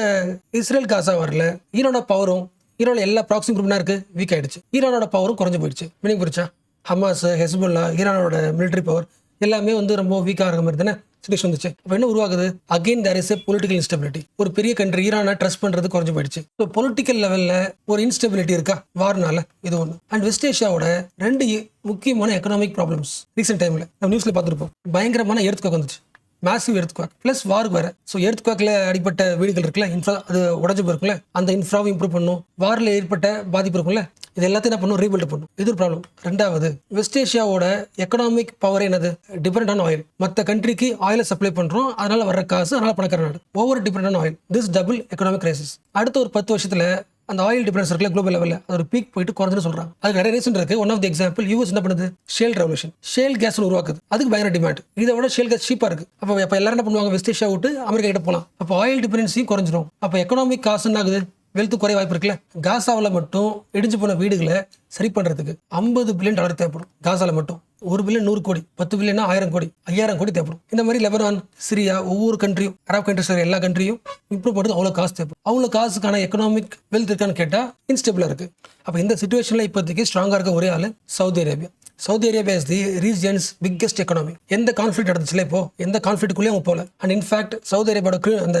இஸ்ரேல் காசா வார்ல ஈரானோட பவரும், ஈரானோட எல்லா ப்ராக்ஸி குரூப்னா இருக்கு, வீக் ஆயிடுச்சு. ஈரானோட பவரும் குறைஞ்சு போயிடுச்சு. மீனிங் புரிச்சா? ஹமாஸ், ஹெஸ்புல்லா, ஈரானோட மிலிட்டரி பவர் எல்லாமே வந்து ரொம்ப வீக்காக இருக்க மாதிரி தானே சிச்சுவேஷன் வந்துச்சு. அப்போ என்ன உருவாகுது? Again there is a political instability. ஒரு பெரிய கண்ட்ரி ஈரானை ட்ரஸ்ட் பண்றது குறைஞ்சு போயிடுச்சு. ஸோ பொலிட்டிக்கல் லெவல்ல ஒரு இன்ஸ்டபிலிட்டி இருக்கா வார்னால? இது ஒன்று. அண்ட் வெஸ்ட் ஏஷியாவோட 2 முக்கியமான எக்கனாமிக் ப்ராப்ளம்ஸ் ரீசென்ட் டைம்ல நம்ம நியூஸ்ல பார்த்துருப்போம். பயங்கரமான எர்த்குவேக் வந்துச்சு, மேசிவ் எர்த்குவேக் பிளஸ் வாருக்கு வேற. ஸோ எர்த்குவேக்ல அடிப்பட்ட வீடுகள் இருக்குல்ல, இன்ஃப்ரா அது உடஞ்சு போயிருக்குல்ல, அந்த இன்ஃப்ராவை இம்ப்ரூவ் பண்ணும். வாரில் ஏற்பட்ட பாதிப்பு இருக்குல்ல, இது எல்லாத்தையும் என்ன பண்ணும்? ரீபில்ட் பண்ணும். இது ஒரு ப்ராப்ளம். 2வது, வெஸ்ட் ஏஷியாவோட எக்கனாமிக் பவர் என்னது? Depend on oil. மற்ற கண்ட்ரிக்கு ஆயிலை சப்ளை பண்றோம், அதனால வர்ற காசு, அதனால பணக்கார நாடு. Over depend on oil. This double economic crisis. அடுத்த ஒரு 10 வருஷத்துல அந்த ஆயில் டிபெண்டன்ஸ் இருக்குல்ல குளோபல் லெவலில், அது ஒரு பீக் போயிட்டு குறைஞ்சுன்னு சொல்றாங்க. அதுக்கு நிறைய ரீசன் இருக்கு. One of the example, US என்ன பண்ணுது? Shale revolution. ஷேல் கேஸ் உருவாக்குது, அதுக்கு பயங்கர டிமாண்ட். இதை விட ஷேல் கேஸ் சீப்பா இருக்கு. அப்போ எல்லாரும் என்ன பண்ணுவாங்க? வெஸ்ட் ஏஷியா விட்டு அமெரிக்கா கிட்ட போகலாம். அப்போ ஆயில் டிபெண்டன்ஸையும் குறைஞ்சிரும். அப்போ எக்கனாமிக் காசு என்ன ஆகுது? வெல்த்து குறைய வாய்ப்பு இருக்குல்ல. காசாவில் மட்டும் இடிஞ்சு போன வீடுகளை சரி பண்றதுக்கு $50 பில்லியன் தேவைப்படும். காசால மட்டும் 1 பில்லியன் 100 கோடி, 10 பில்லியன் 1000 கோடி, 5000 கோடி தேவைப்படும். இந்த மாதிரி லெபனான், சிரியா, ஒவ்வொரு கண்ட்ரியும், அரப் கண்ட்ரிஸ் எல்லா கண்ட்ரியும் இம்ப்ரூவ் பண்ணுறது அவ்வளோ காசு தேவைப்படும். அவ்வளோ காசுக்கான எக்கனாமிக் வெல்த் இருக்கான்னு கேட்டால் இன்ஸ்டபிளாக இருக்கு. அப்போ இந்த சுச்சுவேஷனில் இப்போதைக்கு ஸ்ட்ராங்காக இருக்க ஒரே ஆள் Saudi Arabia. Saudi Arabia is the regions biggest economy. எந்த கான்ஃபிளிக்ட் நடந்துச்சுல, இப்போ எந்த கான்ஃபிளிக்ட்குள்ளேயும் அவங்க போகல. அண்ட் இன்ஃபேக்ட் சவுதி அரேபியாவோட அந்த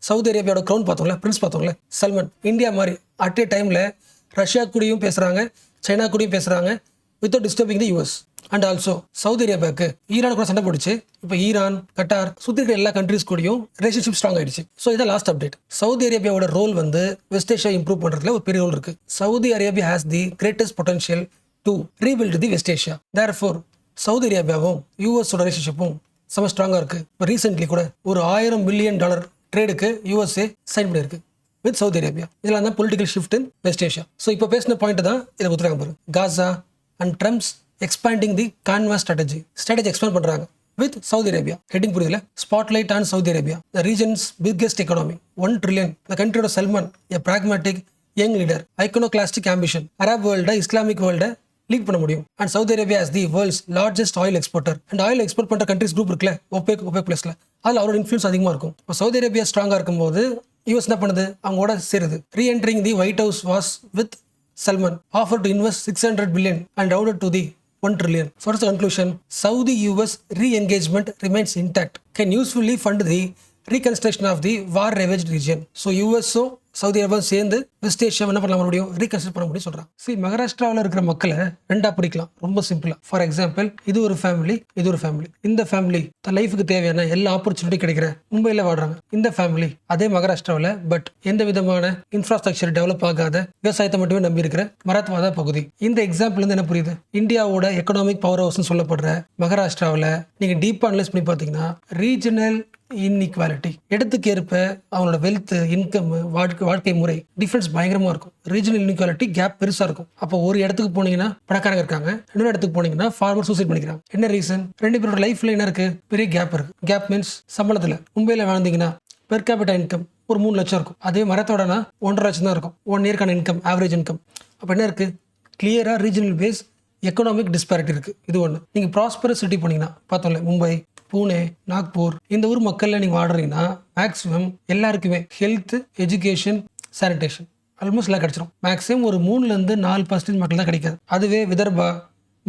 சவுதி அரேபியாவோட க்ரௌன் பார்த்தோம்ல, பிரின்ஸ் பார்த்தோம்ல, சல்மான், இந்தியா மாதிரி அட் ஏ டைம்ல ரஷ்யா கூடயும் பேசுறாங்க, சைனா கூடயும் பேசுறாங்க, without disturbing the US. And also Saudi அரேபியாவுக்கு ஈரான் கூட சண்டை போடுச்சு. இப்போ ஈரான், கட்டார், சுற்றி இருக்கிற எல்லா கண்ட்ரீஸ் கூடயும் ரிலேஷன்ஷிப் ஸ்ட்ராங் ஆயிடுச்சு. ஸோ இதான் லாஸ்ட் அப்டேட். சவுதி அரேபியாவோட ரோல் வந்து வெஸ்ட் ஏஷியா இம்ப்ரூவ் பண்றதுல ஒரு பெரிய ரோல் இருக்கு. Saudi Arabia has the greatest potential to rebuild the West Asia. Therefore Saudi அரேபியாவும் யூஎஸோட ரிலேஷன்ஷிப்பும் செம ஸ்ட்ராங்கா இருக்கு. இப்போ ரீசென்ட்லி கூட ஒரு $1000 பில்லியன் ட்ரேடுக்கு யூஎஸ்ஏ சைன் பண்ணியிருக்கு வித் சவுதி அரேபியா. இதெல்லாம் தான் political shift in West Asia. So இப்போ பேசின பாயிண்ட் தான் இதை கொடுத்துருக்காங்க பாரு. காசா and Trump's expanding the canvas strategy expand பண்றாங்க வித் சவுதி அரேபியா. ஹெட்டிங் புரியுதுல? Spotlight on Saudi Arabia, the region's biggest economy, $1 trillion. The கண்ட்ரியோட Salman, a pragmatic young leader, iconoclastic ambition, Arab வேர்ல்டை, இஸ்லாமிக் வேர்ல்டை lead பண்ண முடியும். And Saudi Arabia is the world's largest oil exporter. And oil export பண்ற countries group இருக்குல்ல, OPEC பிளஸ்ல, அதில் அவரோட இன்ஃப்ளூன்ஸ் அதிகமாக இருக்கும். இப்போ சவுதி அரேபியா ஸ்ட்ராங்கா இருக்கும்போது யூஎஸ் என்ன பண்ணுது? அவங்களோட சேருது. Reentering the White House was with Salman, offer to invest $600 billion and rounded to the $1 trillion. So what's the conclusion? Saudi-US re-engagement remains intact, can usefully fund the reconstruction of the war-ravaged region. So US-ஓ Saudi Arabia சேர்ந்து West Asia என்ன பண்ண முடியும்? Reconstruct பண்ண முடியும் சொல்றாங்க. சரி, மகாராஷ்டிராவில் இருக்கிற மக்களை 2ஆ பிரிக்கலாம் ரொம்ப சிம்பிளா. ஃபார் எக்ஸாம்பிள், இது ஒரு ஃபேமிலி, இது ஒரு ஃபேமிலி. இந்த ஃபேமிலி தன் லைஃபுக்கு தேவையான எல்லா ஆப்பர்ச்சுனிட்டி கிடைக்கிற மும்பையில் வாழ்றாங்க. இந்த ஃபேமிலி அதே மகாராஷ்டிராவில் பட் எந்த விதமான இன்ஃப்ராஸ்ட்ரக்சர் டெவலப் ஆகாத விவசாயத்தை மட்டுமே நம்பி இருக்கிற மராத்வாதா பகுதி. இந்த எக்ஸாம்பிள் வந்து என்ன புரியுது? இந்தியாவோட எக்கனாமிக் பவர் ஹவுஸ்னு சொல்லப்படுற மகாராஷ்டிராவில் நீங்க டீப்பா அனலைஸ் பண்ணி பார்த்தீங்கன்னா ரீஜனல் இன்இக்வாலிட்டி, இடத்துக்கு ஏற்ப அவங்களோட வெல்த், இன்கம், வாழ்க்கை முறை டிஃபரன்ஸ் பயங்கரமா இருக்கும். ரீஜனல் இன்இக்வாலிட்டி கேப் பெருசா இருக்கும். அப்போ ஒரு இடத்துக்கு போனீங்கன்னா பணக்காரங்க இருக்காங்க, இன்னொரு இடத்துக்கு போனீங்கன்னா ஃபார்மர் சூசைட் பண்ணிக்கிறாங்க. என்ன ரீசன்? 2 பேரோட லைஃப்ல என்ன இருக்கு? பெரிய கேப் இருக்கு. கேப் மீன்ஸ் சம்பளத்துல. மும்பையில் வாழ்ந்தீங்கன்னா பெர் கேபிட்டா இன்கம் ஒரு 3 லட்சம் இருக்கும். அதே மரத்தோடனா 1.5 லட்சம் தான் இருக்கும். 1 இயர்க்கான இன்கம், ஆவரேஜ் இன்கம். அப்போ என்ன இருக்குது, கிளியராக ரீஜனல் பேஸ் எக்கனாமிக் டிஸ்பாரிட்டி இருக்குது. இது ஒன்று. நீங்கள் ப்ராஸ்பரஸ் சிட்டி போனீங்கன்னா பார்த்தோம்ல, மும்பை, பூனே, நாக்பூர், இந்த ஊர் மக்களில் நீங்கள் வாடுறீங்கன்னா மேக்ஸிமம் எல்லாருக்குமே ஹெல்த், எஜுகேஷன், சானிடேஷன் ஆல்மோஸ்ட் எல்லாம் கிடச்சிரும். மேக்ஸிமம் ஒரு 3-4% மக்கள் தான் கிடைக்காது. அதுவே விதர்பா,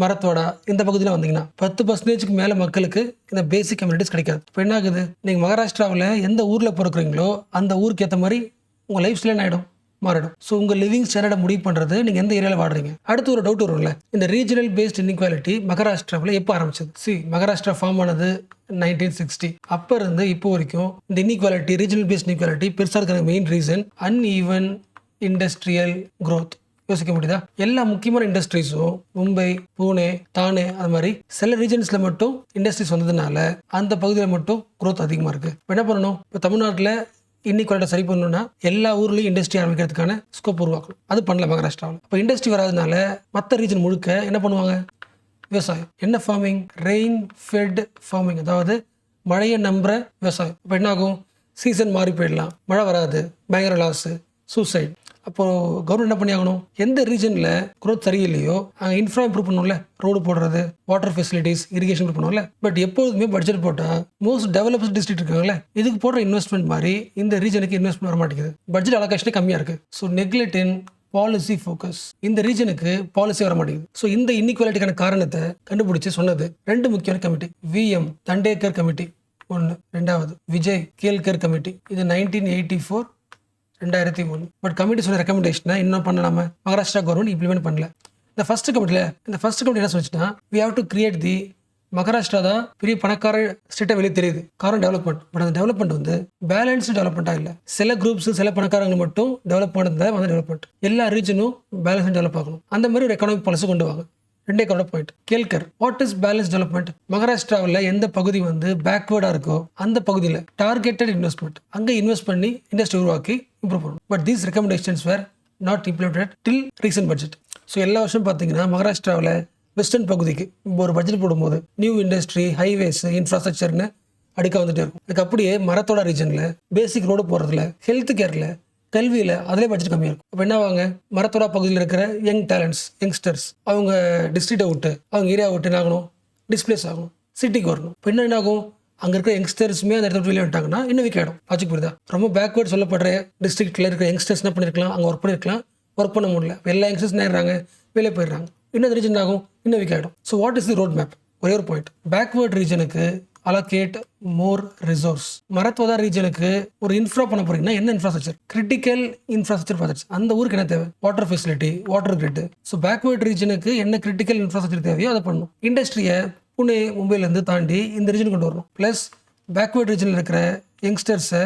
மரத்தோட இந்த பகுதியில் வந்தீங்கன்னா 10%க்கு மேலே மக்களுக்கு இந்த பேசிக் கம்யூனிட்டிஸ் கிடைக்காது. இப்போ என்ன ஆகுது, நீங்கள் மகாராஷ்டிராவில் எந்த ஊரில் பிறக்கிறீங்களோ அந்த ஊருக்கு ஏற்ற மாதிரி உங்கள் லைஃப் ஸ்டைல் ஆகிடும், மாறிடும். ஸோ உங்கள் லிவிங் ஸ்டாண்டர்டை முடிவு பண்ணுறது நீங்கள் எந்த ஏரியாவில் வாடுறீங்க. அடுத்து ஒரு டவுட் வரும்ல, இந்த ரீஜனல் பேஸ்ட் இன்இக்வாலிட்டி மகாராஷ்டிராவில் எப்போ ஆரம்பிச்சது? மகாராஷ்டிரா ஃபார்ம் ஆனது 1960. அப்போ இருந்து இப்போ வரைக்கும் இந்த இன்இக்வாலிட்டி, ரீஜனல் பேஸ்ட் இன்இக்வாலிட்டி பெருசாக இருக்கிற main reason uneven industrial growth. யோசிக்க முடியுதா? எல்லா முக்கியமான இண்டஸ்ட்ரீஸும் மும்பை, பூனே, தானே, அது மாதிரி சில ரீஜன்ஸில் மட்டும் இண்டஸ்ட்ரீஸ் வந்ததுனால அந்த பகுதியில் மட்டும் growth அதிகமாக இருக்குது. இப்போ என்ன பண்ணணும், இப்போ தமிழ்நாட்டில் இன்இக்வாலிட்டி சரி பண்ணணும்னா எல்லா ஊர்லேயும் இண்டஸ்ட்ரி ஆரம்பிக்கிறதுக்கான ஸ்கோப் உருவாக்கணும். அது பண்ணல மகாராஷ்டிராவில். இப்போ இண்டஸ்ட்ரி வராதனால மற்ற ரீஜன் முழுக்க என்ன பண்ணுவாங்க, விவசாயம். என்ன ஃபார்மிங், ரெயின் ஃபெட் ஃபார்மிங், அதாவது மழையை நம்புற விவசாயம். இப்போ என்ன ஆகும், சீசன் மாறி போயிடலாம், மழை வராது, பயங்கர லாஸு, சூசைட். அப்போது கவர்மெண்ட் என்ன பண்ணி ஆகணும், எந்த ரீஜனில் growth சரியில்லையோ அங்கே இன்ஃப்ரா இம்ப்ரூவ் பண்ணணும்ல, ரோடு போடுறது, வாட்டர் ஃபெசிலிட்டிஸ், இரிகேஷன் இம்ப்ரூவ் பண்ணுவோம்ல. பட் எப்போதுமே பட்ஜெட் போட்டால் மோஸ்ட் டெவலப்டு டிஸ்ட்ரிக்ட் இருக்காங்களே, இதுக்கு போடுற இன்வெஸ்ட்மெண்ட் மாதிரி இந்த ரீஜனுக்கு இன்வெஸ்ட்மெண்ட் வர மாட்டேங்குது. பட்ஜெட் அலோகேஷனே கம்மியாக இருக்குது. ஸோ நெக்லெக்ட் இன் பாலிசி ஃபோக்கஸ். இந்த ரீஜனுக்கு பாலிசி வர மாட்டேங்குது. ஸோ இந்த இன்இக்வாலிட்டிக்கான காரணத்தை கண்டுபிடிச்சி சொன்னது 2 முக்கியமான கமிட்டி. விஎம் தண்டேக்கர் கமிட்டி ஒன்று, 2வது விஜய் கேல்கர் கமிட்டி. இது 1984, 2001. பட் கமிட்டி சொன்ன ரெக்கமெண்டேஷனை இன்னும் பண்ணலாமா, மகாராஷ்டிரா கவர்மெண்ட் இம்ப்ளிமெண்ட் பண்ணல. இந்த ஃபர்ஸ்ட் கமிட்டி என்ன சொல்லிச்சுன்னா, we have to create the Maharashtra தான் பெரிய பணக்கார ஸ்டேட்டை வெளியே தெரியுது, காரணம் டெவலப்மெண்ட். பட் அந்த டெவலப்மெண்ட் வந்து பேலன்ஸ்டு டெவலப்மெண்ட்டாக இல்லை. சில குரூப்ஸ், சில பணக்காரங்க மட்டும் டெவலப் பண்ணது வந்து டெவலப்மெண்ட். எல்லா ரீஜனும் பேலன்ஸ் டெவலப் ஆகணும். அந்த மாதிரி ஒரு எக்கனாமிக் பாலிசி கொண்டு வாங்க. 2 point. Kelkar, what is balance development? மகாராஷ்டிராவில் எந்த பகுதி வந்து பேக்வேர்டாக இருக்கோ அந்த பகுதியில் டார்கெட்டட் இன்வெஸ்ட்மெண்ட், அங்கே இன்வெஸ்ட் பண்ணி இண்டஸ்ட்ரி உருவாக்கி இம்ப்ரூவ் பண்ணணும். But these recommendations where not implemented till recent budget. So எல்லா வருஷம் பார்த்தீங்கன்னா மகாராஷ்டிராவில் வெஸ்டர்ன் பகுதிக்கு ஒரு பட்ஜெட் போடும்போது நியூ இண்டஸ்ட்ரி, ஹைவேஸ், இன்ஃப்ராஸ்ட்ரக்சர்னு அடுக்க வந்துட்டே இருக்கும். அதுக்கு அப்படியே மரத்தோட ரீஜனில் பேசிக் ரோடு போடுறதுல, ஹெல்த் கேரில், கல்வியில் அதிலே பட்ஜெட் கம்மியாக இருக்கும். அப்போ என்ன ஆவாங்க, மரத்தோட பகுதியில் இருக்கிற யங் டேலண்ட்ஸ், யங்ஸ்டர்ஸ் அவங்க டிஸ்ட்ரிக்டை விட்டு, அவங்க ஏரியா விட்டு என்ன ஆகணும், டிஸ்பிளேஸ் ஆகணும், சிட்டிக்கு வரணும். இப்போ என்ன ஆகும், அங்கே இருக்கிற யங்ஸ்டர்ஸுமே அந்த இடத்துல வெளியே வந்துட்டாங்கன்னா இன்னும் வீக் ஆகிடும். ஆச்சுக்கு புரியுதா? ரொம்ப பேக்வேர்ட் சொல்லப்படுற டிஸ்ட்ரிக்டில் இருக்கிற யங்ஸ்டர்ஸ் என்ன பண்ணியிருக்கலாம், அங்கே ஒர்க் பண்ணியிருக்கலாம், ஒர்க் பண்ண முடியல. எல்லா யங்ஸ்டர்ஸ் நேர்றாங்க, வெளியே போயிடுறாங்க. இன்னும் ரீஜன் ஆகும், இன்னும் வீக் ஆகிடும். So what is the road map? ஒரே ஒரு பாயிண்ட், பேக்வேர்ட் ரீஜனுக்கு அலோகேட் மோர் ரிசோர்ஸ். மரத்வதா ரீஜனுக்கு ஒரு இன்ஃப்ரா பண்ண போறீங்கன்னா என்ன இன்ஃப்ராஸ்ட்ரக்சர், கிரிட்டிக்கல் இன்ஃப்ராஸ்ட்ரக்சர் பார்த்துச்சு. அந்த ஊருக்கு என்ன தேவை, water facility, water grid. So backward ரீஜனுக்கு என்ன கிரிட்டிக்கல் இன்ஃப்ராஸ்ட்ரக்சர் தேவையோ அதை பண்ணணும். இண்டஸ்ட்ரியை புனே, மும்பைலேருந்து தாண்டி இந்த ரீஜன் கொண்டு வரணும். ப்ளஸ் பேக்வேர்ட் ரீஜனில் இருக்கிற யங்ஸ்டர்ஸை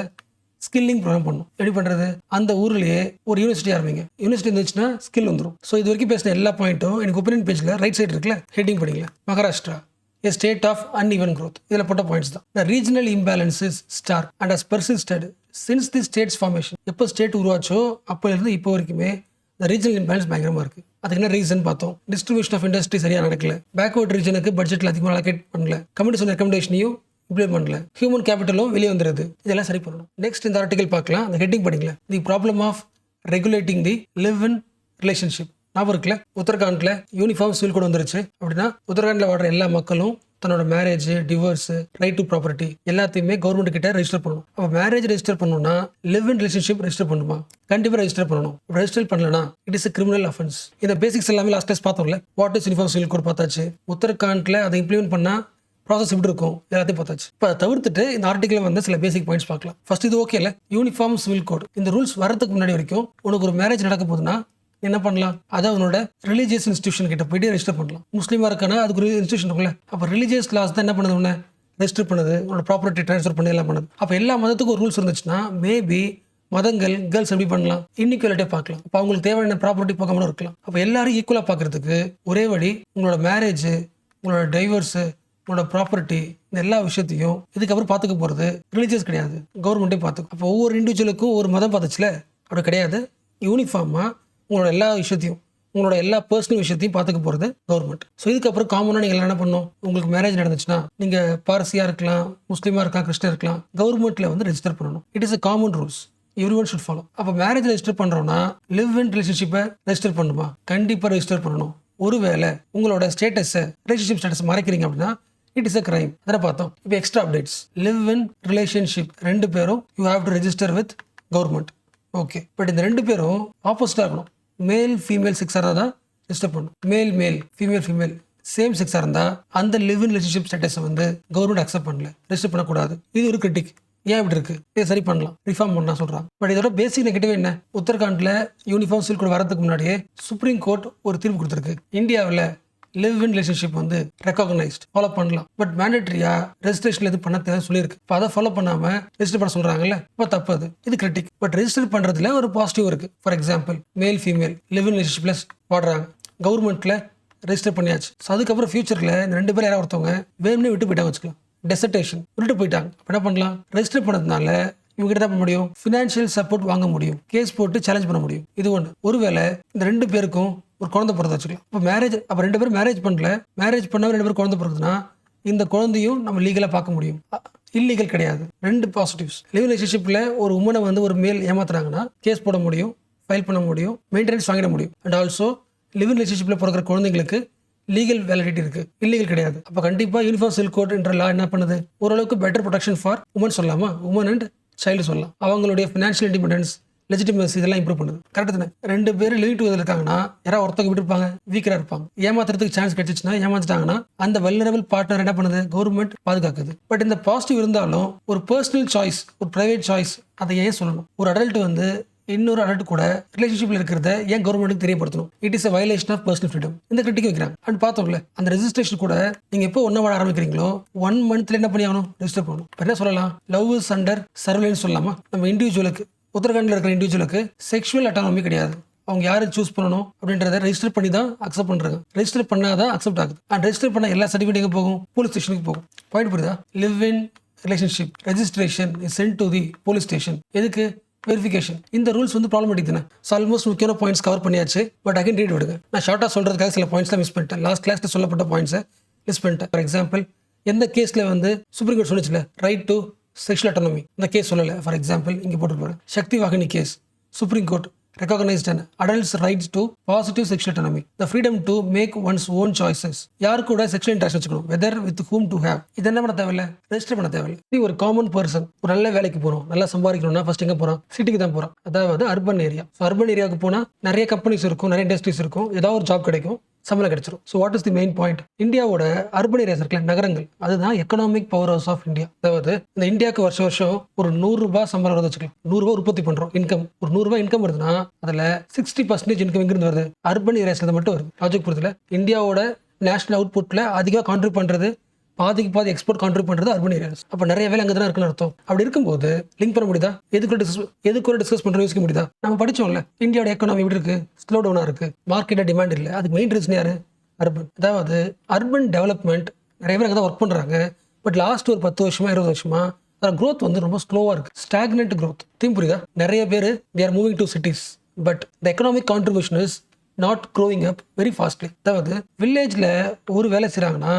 ஸ்கில்லிங் ப்ரோக்ராம் பண்ணணும். எப்படி பண்ணுறது, அந்த ஊர்லேயே ஒரு யூனிவர்சிட்டி ஆரம்பிங்க. யூனிவர்சிட்டி இருந்துச்சுன்னா ஸ்கில் வந்துடும். ஸோ இது வரைக்கும் பேசின எல்லா பாயிண்ட்டும் எனக்கு ஒப்பீனியன் பேஜில் ரைட் சைடு இருக்குல்ல, ஹெட்டிங் படிங்களா, Maharashtra a state of uneven growth. இதில் போட்ட பாயிண்ட்ஸ் தான். The regional imbalance is stark and has persisted since the state's formation. எப்போ ஸ்டேட் உருவாச்சோ அப்போலேருந்து இப்போ வரைக்குமே இந்த ரீஜனல் இம்பேலன்ஸ் பயங்கரமாக இருக்குது. அதுக்கு என்ன ரீசன் பார்த்தோம், டிஸ்ட்ரிபியூஷன் ஆஃப் இண்டஸ்ட்ரி சரியாக நடக்கல, பேக்வர்ட் ரீஜனுக்கு பட்ஜெட்டில் அதிகமாக அலோகேட் பண்ணல, கமிட்டி சொன்ன ரெக்கமெண்டேஷனையும் இம்ப்ளிமெண்ட் பண்ணல, ஹியூமன் கேபிட்டலும் வெளியே வந்துடுது. இதெல்லாம் சரி பண்ணணும். நெக்ஸ்ட் இந்த ஆர்டிகல் பார்க்கலாம், அந்த ஹெட்டிங் படிங்களேன், the problem of regulating the live in relationship. ஞாபகம் இருக்குல்ல, உத்தரகாண்டில் யூனிஃபார்ம் சிவில் கோட் வந்துருச்சு. அப்படின்னா உத்தரகாண்டில் வாடுற எல்லா மக்களும் தன்னோட marriage, divorce, right to property எல்லாத்தையுமே கவர்மெண்ட் கிட்ட ரெஜிஸ்டர் பண்ணணும். அப்போ மேரேஜ் ரெஜிஸ்டர் பண்ணணும்னா லிவ் இன் ரிலேஷன்ஷிப் ரெஜிஸ்டர் பண்ணுமா, கண்டிப்பாக ரெஜிஸ்டர் பண்ணணும். ரெஜிஸ்டர் பண்ணலனா இட் இஸ் கிரிமினல் அஃபென்ஸ். இந்த பேசிக்ஸ் எல்லாமே லாஸ்ட் கிளாஸ் பார்த்தோம்ல, what is uniform civil code பார்த்தாச்சு. உத்தரகாண்டில் அதை இம்ப்ளிமெண்ட் பண்ணா ப்ராசஸ் எப்படி இருக்கும் எல்லாத்தையும் பார்த்தாச்சு. இப்போ அதை தவிர்த்துட்டு இந்த ஆர்டிகல் வந்து சில பேசிக் பாயிண்ட்ஸ் பார்க்கலாம். ஃபர்ஸ்ட் இது ஓகே இல்லை, யூனிஃபார்ம் சிவில் கோட் இந்த ரூல்ஸ் வரதுக்கு முன்னாடி வரைக்கும் உனக்கு ஒரு மேரேஜ் நடக்க போகுதுன்னா என்ன பண்ணலாம், அதை அவனோட ரிலீஜியஸ் இன்ஸ்டியூஷன் கிட்ட போயிட்டு ரெஜிஸ்டர் பண்ணலாம். முஸ்லீமாக இருக்கானா அதுக்கு ஒரு இன்ஸ்டியூஷன் இருக்குல்ல, அப்போ ரிலீஜியஸ் லாஸ் தான் என்ன பண்ணுது, உன்னை ரெஜிஸ்டர் பண்ணுது, உன்னோட ப்ராப்பர்ட்டி ட்ரான்ஸ்ஃபர் பண்ணி எல்லாம் பண்ணுது. அப்போ எல்லா மதத்துக்கும் ஒரு ரூல்ஸ் இருந்துச்சுன்னா மேபி மதங்கள் கேர்ள்ஸ் எப்படி பண்ணலாம், இன்இக்வாலிட்டியாக பார்க்கலாம். அப்போ அவங்களுக்கு தேவையான ப்ராப்பர்ட்டி பார்க்காமலும் இருக்கலாம். அப்போ எல்லாரும் ஈக்குவலாக பார்க்கறதுக்கு ஒரே வழி உங்களோட மேரேஜ், உங்களோட டைவர்ஸு, உங்களோட ப்ராப்பர்ட்டி, இந்த எல்லா விஷயத்தையும் இதுக்கப்புறம் பார்த்துக்க போகிறது ரிலீஜியஸ் கிடையாது, கவர்மெண்ட்டே பார்த்துக்கும். அப்போ ஒவ்வொரு இண்டிவிஜுவலுக்கும் ஒரு மதம் பார்த்துச்சுல, அப்படி கிடையாது. யூனிஃபார்மாக உங்களோட எல்லா விஷயத்தையும், உங்களோட எல்லா பர்சனல் விஷயத்தையும் பார்த்துக்க போகிறது கவர்மெண்ட். ஸோ இதுக்கப்புறம் காமனாக நீங்கள் என்ன பண்ணணும், உங்களுக்கு மேரேஜ் நடந்துச்சுன்னா நீங்கள் பார்சியாக இருக்கலாம், முஸ்லீமாக இருக்கலாம், கிறிஸ்டியாக இருக்கலாம், கவர்மெண்ட்டில் வந்து ரெஜிஸ்டர் பண்ணணும். It is a common rules. Every one should follow. அப்போ மேரேஜ் ரெஜிஸ்டர் பண்ணுறோம்னா லிவ் இன் ரிலேஷன்ஷிப்பை ரெஜிஸ்டர் பண்ணுமா? கண்டிப்பாக ரெஜிஸ்டர் பண்ணணும். ஒருவேளை உங்களோட ஸ்டேட்டஸை ரிலேஷன்ஷிப் ஸ்டேட்டஸ் மறைக்கிறீங்க அப்படின்னா இட் இஸ் அ கிரைம். அதை பார்த்தோம். இப்போ extra updates. Live in relationship 2 பேரும் you have to register with government. Okay, but இந்த 2 பேரும் ஆப்போசிட்டாக இருக்கணும். மேல் ஃபீமேல் செக்ஸாக இருந்தால் தான் ரெஜிஸ்டர் பண்ணணும். மேல் ஃபீமேல் சேம் செக்ஸாக இருந்தால் அந்த லிவ் இன் ரிலேஷன்ஷிப் ஸ்டேட்டஸை வந்து கவர்மெண்ட் அக்செப்ட் பண்ணல, ரெஜிஸ்டர் பண்ணக்கூடாது. இது ஒரு கிரிட்டிக். ஏன் இப்படி இருக்கு? இதை சரி பண்ணலாம், ரிஃபார்ம் பண்ணலாம் சொல்றாங்க. பட் இதோட பேசிக் நெகட்டிவ் என்ன? உத்தரகாண்ட்ல யூனிஃபார்ம் சிவில் கோட் வரதுக்கு முன்னாடியே சுப்ரீம் கோர்ட் ஒரு தீர்ப்பு கொடுத்துருக்கு. இந்தியாவில் லிவ் இன் ரிலேஷன்ஷிப் வந்து ரெகக்னைஸ்ட், ஃபாலோ பண்ணலாம். பட் மேண்டட்ரியா ரெஜிஸ்ட்ரேஷன் எது பண்ண தேவை சொல்லியிருக்கு. இப்போ அதை ஃபாலோ பண்ணாம ரெஜிஸ்டர் பண்ண சொல்றாங்கல்ல, இப்போ தப்பு அது. இது கிரிட்டிக். பட் ரெஜிஸ்டர் பண்றதுல ஒரு பாசிட்டிவ் இருக்கு. For example male female live in ரிலேஷன்ஷிப்ல வாடுறாங்க, கவர்மெண்ட்ல ரெஜிஸ்டர் பண்ணியாச்சு. ஸோ அதுக்கப்புறம் ஃபியூச்சர்ல இந்த 2 பேர் யாராவது ஒருத்தவங்க வேணும்னே விட்டு போயிட்டா வச்சுக்கலாம், டெசர்டேஷன் விட்டு போயிட்டாங்க. என்ன பண்ணலாம்? ரெஜிஸ்டர் பண்ணதுனால இவங்க கிட்ட பண்ண முடியும், ஃபினான்ஷியல் சப்போர்ட் வாங்க முடியும், கேஸ் போட்டு சேலஞ்ச் பண்ண முடியும். இது ஒன்று. ஒருவேளை இந்த 2 பேருக்கும் ஒரு குழந்தை பிறந்த வச்சுக்கலாம். இப்போ மேரேஜ், அப்போ 2 பேரும் மேரேஜ் பண்ணல, மேரேஜ் பண்ணாமல் 2 பேரும் குழந்தை பிறகுதுன்னா இந்த குழந்தையும் நம்ம லீகலாக பார்க்க முடியும். இல்லீகல் கிடையாது. 2 பாசிட்டிவ்ஸ். லிவ் ரிலேஷன்ஷிப்பில் ஒரு உமனை வந்து ஒரு மேல் ஏமாத்துறாங்கன்னா கேஸ் போட முடியும், ஃபைல் பண்ண முடியும், மெயின்டெனன்ஸ் வாங்கிட முடியும். அண்ட் ஆல்சோ லிவ் ரிலேஷன்ஷிப்பில் பிறக்கிற குழந்தைங்களுக்கு லீகல் வேலிடிட்டி இருக்கு, இல்லீகல் கிடையாது. அப்போ கண்டிப்பாக யூனிஃபார்ம் சிவில் கோட் என்ற லா என்ன பண்ணுது? ஓரளவுக்கு பெட்டர் ப்ரொடெக்ஷன் ஃபார் உமன் சொல்லலாமா, உமன் அண்ட் சைல்டு சொல்லலாம். அவங்களுடைய ஃபினான்ஷியல் இண்டிபெண்டன்ஸ், லெஜிட்டிமசி இதெல்லாம் இம்ப்ரூவ் பண்ணுது. கரெக்ட் தானே? 2 பேரும் லிவிங் டுகெதர் இருக்காங்கன்னா யாராவது ஒருத்தங்க விட்டு இருப்பாங்க, வீக்கரா இருப்பாங்க, ஏமாத்துறதுக்கு சான்ஸ் கிடைச்சிச்சுன்னா ஏமாந்துட்டாங்கன்னா அந்த வல்னரபிள் பார்ட்னர் என்ன பண்ணுது? கவர்மெண்ட் பாதுகாக்குது. பட் இந்த பாசிட்டிவ் இருந்தாலும் ஒரு பர்சனல் சாய்ஸ், ஒரு பிரைவேட் சாய்ஸ், அதை ஏன் சொல்லணும்? ஒரு அடல்ட் வந்து இன்னொரு அடல்ட் கூட ரிலேஷன்ஷிப்ல இருக்கிறத ஏன் கவர்மெண்ட்டுக்கு தெரியப்படுத்தணும்? It is a violation of personal freedom. இந்த கிரிட்டிக் வைக்கிறாங்க. அண்ட் பார்த்தோம்ல, அந்த ரெஜிஸ்ட்ரேஷன் கூட நீங்க எப்போ ஒன்னா வாழ ஆரம்பிக்கிறீங்களோ 1 மந்த்ல என்ன பண்ணி ஆகணும்? ரெஜிஸ்டர் பண்ணணும். என்ன சொல்லலாம்? லவ் இஸ் அண்டர் சர்வேலன்ஸ் சொல்லலாமா? நம்ம இண்டிவிஜுவலுக்கு, உத்தரகாண்டில் இருக்கிற இண்டிவிஜுவலுக்கு செக்ஷுவல் அட்டானமி கிடையாது. அவங்க யாரை சூஸ் பண்ணணும் அப்படின்றத ரெஜிஸ்டர் பண்ணி தான் அக்செப்ட் பண்றாங்க. ரெஜிஸ்டர் பண்ணாதான் அக்செப்ட் ஆகுது. அண்ட் ரெஜிஸ்டர் பண்ண எல்லா சர்டிஃபிகேட் போகும், போலீஸ் ஸ்டேஷனுக்கு போகும். பாயிண்ட் புரியுதா? Live in relationship registration is sent to the police station. எதுக்கு? வெரிஃபிகேஷன். இந்த ரூல்ஸ் வந்து ப்ராப்ளமேட்டிக் தானே. ஸோ ஆல்மோஸ்ட் முக்கியமான பாயிண்ட்ஸ் கவர் பண்ணியாச்சு. பட் அகைன் ரீட் விடுங்க. நான் ஷார்ட்டாக சொல்றதுக்காக சில பாயிண்ட்ஸ்லாம் மிஸ் பண்ணிட்டேன். லாஸ்ட் கிளாஸ்ல சொல்லப்பட்ட பாயிண்ட்ஸை மிஸ் பண்ணிட்டேன். ஃபார் எக்ஸாம்பிள், எந்த கேஸில் வந்து சுப்ரீம் கோர்ட் சொல்லிச்சுல ரைட் டு செக்ஷுவல் அட்டானமி, இந்த கேஸ் சொல்லலை. ஃபார் எக்ஸாம்பிள் இங்கே போட்டுருப்பாரு, Shakti Vahini case. Supreme Court recognized an adult's rights to positive sexual autonomy, the freedom to make one's own choices. யாரு கூட செக்ஷுவல் இன்ட்ராக்ஷன் வச்சுக்கணும், whether with whom to have. இது என்ன பண்ண தேவையில்ல, ரெஜிஸ்டர் பண்ண தேவையில்லை. நீ ஒரு காமன் பர்சன், ஒரு நல்ல வேலைக்கு போகிறோம், நல்லா சம்பாதிக்கணும்னா ஃபர்ஸ்ட் எங்கே போகிறோம்? சிட்டிக்கு தான் போகிறோம். அதாவது அர்பன் ஏரியா. ஸோ அர்பன் ஏரியாவுக்கு போனால் நிறைய கம்பெனிஸ் இருக்கும், நிறைய இண்டஸ்ட்ரீஸ் இருக்கும், ஏதாவது ஒரு ஜாப் கிடைக்கும், சம்பளம் கிடைச்சிரும். So what is the main point? இந்தியாவோட அர்பன் ஏரியாஸ் இருக்குல்ல, நகரங்கள், அதுதான் economic power house of India. அதாவது இந்த இந்தியாவுக்கு வருஷம் ஒரு 100 ரூபாய் சம்பளம் வருது வச்சுக்கலாம். 100 ரூபாய் உற்பத்தி பண்றோம், இன்கம். ஒரு 100 ரூபாய் இன்கம் வருதுன்னா அதுல 60% இன்கம் எங்கிருந்து வருது? அர்பன் ஏரியாஸ்ல மட்டும் வருது. லாஜிக் புரியுதுல? இந்தியாவோட நேஷனல் அவுட்புட்ல அதிகமாக கான்ட்ரிபியூட் பண்றது, பாதி எக்ஸ்போர்ட் கான்ட்ரிபியூட் பண்றது அர்பன் ஏரியாஸ். அப்போ நிறைய வேலை அங்கே தான் இருக்குன்னு அர்த்தம். அப்படி இருக்கும்போது லிங்க் பண்ண முடியுதா? எதுக்கு டிஸ்கஸ் பண்ற யோசிக்க முடியுதா? நம்ம படிச்சோம்ல, இந்தியாவோட எக்கனாமி எப்படி இருக்கு? ஸ்லோ டவுனா இருக்கு, மார்க்கெட்ல டிமாண்ட் இல்லை. அதுக்கு மெயின் ரீசன் யாரு? அர்பன். அதாவது அர்பன் டெவலப்மெண்ட் நிறைய பேர் அங்கே தான் ஒர்க் பண்றாங்க. பட் லாஸ்ட் ஒரு 10 வருஷமா 20 வருஷமா அதோட க்ரோத் வந்து ரொம்ப ஸ்லோவா இருக்கு. Stagnant growth. தீம் புரியுதா? நிறைய பேர் they are moving to cities, but the economic contribution is not growing up very fastly. அதாவது வில்லேஜ்ல ஒரு வேலை செய்றாங்கன்னா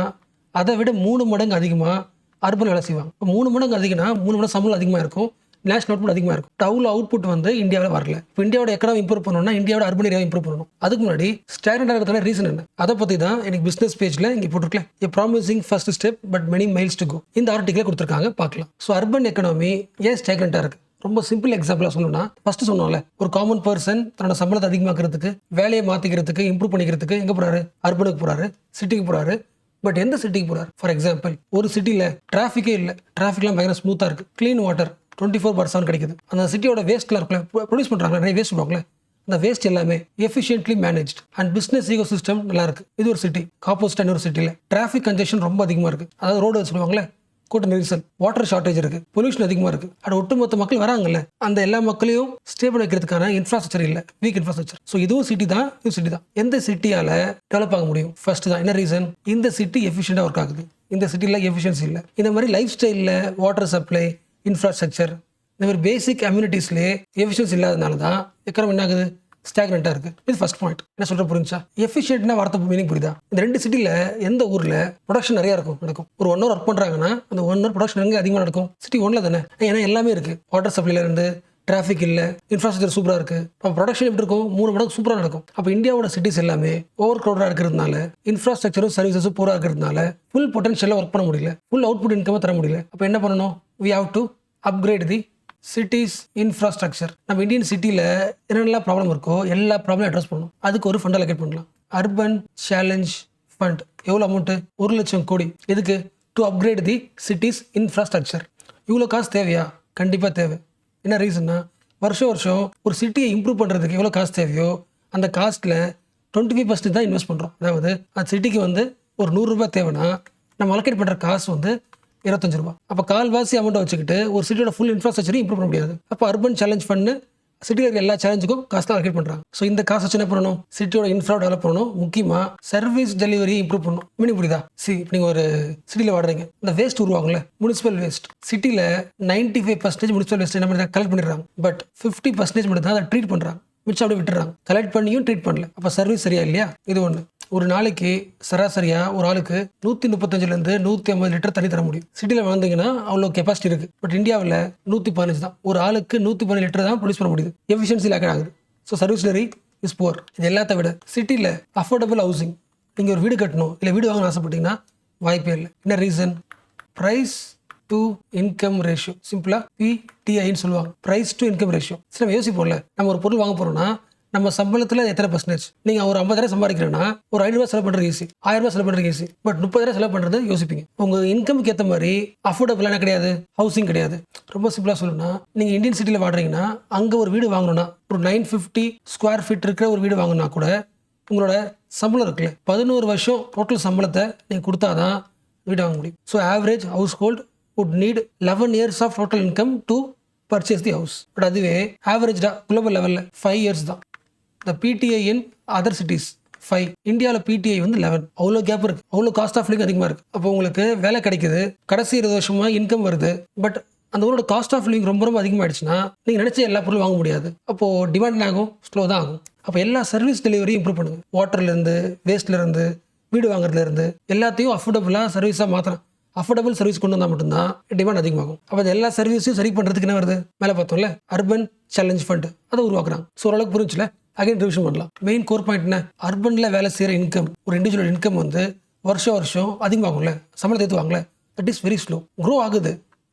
அதை விட 3 மடங்கு அதிகமாக அர்பன் வேலை செய்வாங்க. இப்போ 3 மடங்கு அதிகம்னா 3 மடங்கு சம்பளம் அதிகமாக இருக்கும், நேஷனல் அவுட்புட் அதிகமாக இருக்கும். அவ்வளோ அவுட்புட் வந்து இந்தியாவில் வரல. இப்போ இந்தியாவோட எக்கனாமி இம்ப்ரூவ் பண்ணணும்னா இந்தியாவோட அர்பன் ஏரியா இம்ப்ரூவ் பண்ணணும். அதுக்கு முன்னாடி ஸ்டாண்டர்டாக இருக்கிற ரீசன் என்ன? அதை பற்றி தான் எனக்கு பிஸ்னஸ் பேஜில் இங்கே போட்டிருக்கேன். A promising first step but many miles to go. இந்த ஆர்டிக்கலை கொடுத்துருக்காங்க, பார்க்கலாம். ஸோ அர்பன் எக்கனாமி ஏன் ஸ்டாக்னண்ட்டாக இருக்கு? ரொம்ப சிம்பிள் எக்ஸாம்பிளாக சொல்லணும்னா, ஃபர்ஸ்ட் சொன்னோம்ல, ஒரு காமன் பர்சன் தன்னோட சம்பளத்தை அதிகமாக்கிறதுக்கு, வேலையை மாற்றிக்கிறதுக்கு, இம்ப்ரூவ் பண்ணிக்கிறதுக்கு எங்கே போகிறாரு? அர்பனுக்கு போகிறாரு, சிட்டிக்கு போகிறாரு. பட் எந்த சிட்டிக்கு போகிறார்? ஃபார் எக்ஸாம்பிள், ஒரு சிட்டியில் டிராஃபிக்கே இல்லை, டிராஃபிக்லாம் பயங்கர ஸ்மூத்தாக இருக்குது, க்ளீன் வாட்டர் 24/7 கிடைக்குது. அந்த சிட்டியோட வேஸ்ட்லாம் இருக்குல்ல, ப்ரொடியூஸ் பண்ணுறாங்க, நிறைய வேஸ்ட் பண்ணுவாங்களே, அந்த வேஸ்ட் எல்லாமே efficiently managed and business ecosystem நல்லா இருக்கு. இது ஒரு சிட்டி. ஆப்போசிட்டான ஒரு சிட்டியில் டிராஃபிக் கன்ஜெஷன் ரொம்ப அதிகமாக இருக்குது. அதாவது ரோடு சொல்லுவாங்களே, கூட்ட நெரிசல், வாட்டர் ஷார்டேஜ் இருக்கு, பொல்யூஷன் அதிகமாக இருக்கு. அது ஒட்டுமொத்த மக்கள் வராங்கல்ல, அந்த எல்லா மக்களையும் ஸ்டேபிள் வைக்கிறதுக்கான இன்ஃப்ராஸ்ட்ரக்சர் இல்லை, வீக் இன்ஃப்ராஸ்ட்ரக்சர். ஸோ இதுவும் சிட்டி தான், இது சிட்டி தான். எந்த சிட்டியால டெவலப் ஆக முடியும்? ஃபர்ஸ்ட் தான் என்ன ரீசன்? இந்த சிட்டி எஃபிஷியண்டாக ஒர்க் ஆகுது, இந்த சிட்டியில் எஃபிஷியன்சி இல்லை. இந்த மாதிரி லைஃப் ஸ்டைலில் வாட்டர் சப்ளை, இன்ஃப்ராஸ்ட்ரக்சர், இந்த மாதிரி பேசிக் கம்யூனிட்டிஸ்லேயே எஃபிஷியன்சி இல்லாதனால தான் எக்கனாமி என்ன ஆகுது? ஸ்டாக்னண்டா இருக்கு. இது ஃபர்ஸ்ட் பாயிண்ட். என்ன சொல்ற புரிஞ்சா? எஃபிஷியன்ட்னா வார்த்தை மீனிங் புரியுதா? இந்த 2 சிட்டில எந்த ஊர்ல ப்ரொடக்ஷன் நிறைய நடக்கும்? ஒரு 1 hour ஒர்க் பண்றாங்கன்னா அந்த 1 hour ப்ரொடக்ஷன் எங்க அதிகமாக நடக்கும்? சிட்டி 1ல தானே. ஏன்னா எல்லாமே இருக்கு. வாட்டர் சப்ளைல இருந்து டிராஃபிக் இல்லை, இன்ஃப்ராஸ்ட்ரக்சர் சூப்பராக இருக்குது. அப்போ ப்ரொடக்ஷன் எப்படி இருக்கும்? 3 மடங்கு சூப்பராக நடக்கும். அப்போ இந்தியாவோட சிட்டிஸ் எல்லாமே ஓவர் க்ரௌடாக இருக்கிறதுனால, இன்ஃப்ராஸ்ட்ரக்சரும் சர்வீசஸும் பூரா இருக்கிறதுனால ஃபுல் பொட்டன்ஷியலாக ஒர்க் பண்ண முடியல, ஃபுல் அவுட்புட் இன்கமாக தர முடியல. அப்போ என்ன பண்ணணும்? We have to upgrade the cities infrastructure. நம்ம இந்தியன் சிட்டியில் என்னென்னலாம் ப்ராப்ளம் இருக்கோ எல்லா ப்ராப்ளம் அட்ரஸ் பண்ணணும். அதுக்கு ஒரு ஃபண்ட் அலோகேட் பண்ணலாம். Urban challenge fund. எவ்வளோ அமௌண்ட்டு? 1 லட்சம் கோடி. எதுக்கு? To upgrade the cities infrastructure. இவ்வளோ காசு தேவையா? கண்டிப்பாக தேவை. என்ன ரீசன்னா, வருஷம் ஒரு சிட்டியை இம்ப்ரூவ் பண்ணுறதுக்கு எவ்வளோ காசு தேவையோ அந்த காஸ்ட்டில் 25% தான் இன்வெஸ்ட் பண்ணுறோம். அதாவது அந்த சிட்டிக்கு ஒரு 100 ரூபாய் தேவைன்னா நம்ம அலோகேட் பண்ணுற காசு 25 ரூபா. அப்போ கால்வாசி அமௌண்ட்டை வச்சுக்கிட்டு ஒரு சிட்டியோட ஃபுல் இன்ஃப்ராஸ்ட்ரக்சரையும் இம்ப்ரூவ் பண்ண முடியாது. அப்போ அர்பன் சேலஞ்ச் ஃபண்ட் சிட்டியில் இருக்கிற எல்லா சேலஞ்சுக்கும் காசு தான் அலோகேட் பண்ணுறாங்க. ஸோ இந்த காசு வச்சு என்ன பண்ணணும்? சிட்டியோட இன்ஃப்ரா டெவலப் பண்ணணும். முக்கியமாக சர்வீஸ் டெலிவரி இம்ப்ரூவ் பண்ணணும். மீனிங் புரியுதா? இப்போ நீங்கள் ஒரு சிட்டியில் வாடுறீங்க, இந்த வேஸ்ட் உருவாங்கல்ல, முனிசிபல் வேஸ்ட். சிட்டியில் 95% முனிசிபல் வேஸ்ட் என்ன பண்ணுறாங்க? கலெக்ட் பண்ணிடுறாங்க. பட் 50% மட்டும் தான் அதை ட்ரீட் பண்ணுறாங்க. மிச்சம் அப்படியே விட்டுறாங்க. கலெக்ட் பண்ணியும் ட்ரீட் பண்ணல. அப்போ சர்வீஸ் சரியா இல்லையா? இது ஒன்று. ஒரு நாளைக்கு சராசரியாக ஒரு ஆளுக்கு 135லேருந்து 150 லிட்டர் தண்ணி தர முடியும். சிட்டியில் வாழ்ந்தீங்கன்னா அவ்வளோ கெப்பாசிட்டி இருக்குது. பட் இந்தியாவில் 115 தான். ஒரு ஆளுக்கு 115 லிட்டர் தான் ப்ரொடியூஸ் பண்ண முடியுது. எஃபிஷியன்சி லேக் ஆகுது. So service delivery is poor. இது எல்லாத்த விட சிட்டியில் அஃபோர்டபுள் ஹவுசிங். நீங்கள் ஒரு வீடு கட்டணும், இல்லை வீடு வாங்கணும்னு ஆசைப்பட்டீங்கன்னா வாய்ப்பே இல்லை. என்ன reason? Price to income ratio. சிம்பிளாக PTIன்னு சொல்லுவாங்க. Price to income ratio. சரி, நம்ம யோசிப்போம்ல, நம்ம ஒரு பொருள் வாங்க போகிறோம்னா நம்ம சம்பளத்தில் எத்தனை பர்சன்டேஜ்? நீங்கள் ஒரு 50,000 சம்பாதிக்கிறேன்னா ஒரு 500 ரூபா செலவு பண்ணுறது ஈஸி, 1000 ரூபா செலவு பண்ணுறது ஈஸி. பட் 30,000 செலவு பண்ணுறது யோசிப்பீங்க. உங்கள் இன்கமுக்கு ஏற்ற மாதிரி அஃபோர்டபுளான கிடையாது, ஹவுசிங் கிடையாது. ரொம்ப சிம்பிளாக சொல்லணும்னா, நீங்கள் இந்தியன் சிட்டியில் வாடுறீங்கன்னா அங்கே ஒரு வீடு வாங்கணும்னா ஒரு 950 ஸ்கொயர் ஃபீட் இருக்கிற ஒரு வீடு வாங்கினா கூட உங்களோட சம்பளம் இருக்குல்ல, 11 வருஷம் டோட்டல் சம்பளத்தை நீங்கள் கொடுத்தாதான் வீடு வாங்க முடியும். So average household would need 11 years of total income to purchase the house. But அதுவே ஆவரேஜாக குளோபல் லெவலில் 5 years தான். The PTI in other cities 5. இந்தியாவில் PTI 11. அவ்வளோ கேப் இருக்குது. அவ்வளோ காஸ்ட் ஆஃப் லிவிங் அதிகமாக இருக்குது. அப்போ உங்களுக்கு வேலை கிடைக்குது, கடைசி 20 வருஷமாக இன்கம் வருது. பட் அந்த ஊரோட காஸ்ட் ஆஃப் லிவிங் ரொம்ப அதிகமாகிடுச்சுன்னா நீங்கள் நினச்ச எல்லா பொருளும் வாங்க முடியாது. அப்போது டிமாண்ட் ஆகும், ஸ்லோ தான் ஆகும். அப்போ எல்லா சர்வீஸ் டெலிவரியும் இம்ப்ரூவ் பண்ணுங்கள். வாட்டர்லேருந்து, வேஸ்ட்லேருந்து, வீடு வாங்குறதுலேருந்து எல்லாத்தையும் அஃபோர்டபுளாக சர்வீஸாக மாற்றலாம். அஃபோர்டபுள் சர்வீஸ் கொண்டு வந்தால் மட்டும்தான் டிமாண்ட் அதிகமாகும். அப்போ எல்லா சர்வீஸையும் சரி பண்ணுறதுக்கு என்ன வருது? மேலே பார்த்தோம்ல, அர்பன் சேலஞ்ச் ஃபண்ட் அதை உருவாக்குறாங்க. ஸோ ஓரளவுக்கு புரிஞ்சுல, அகைன் ரிவிஷன் பண்ணலாம். மெயின் கோர் பாயிண்ட் என்ன? அர்பனில் வேலை செய்கிற இன்கம், ஒரு இண்டிவிஜுவல் இன்கம் வருஷம் அதிகமாகும்ல, சம்பளத்தை ஏற்றுவாங்களே, that is very slow. Grow ஆகுது,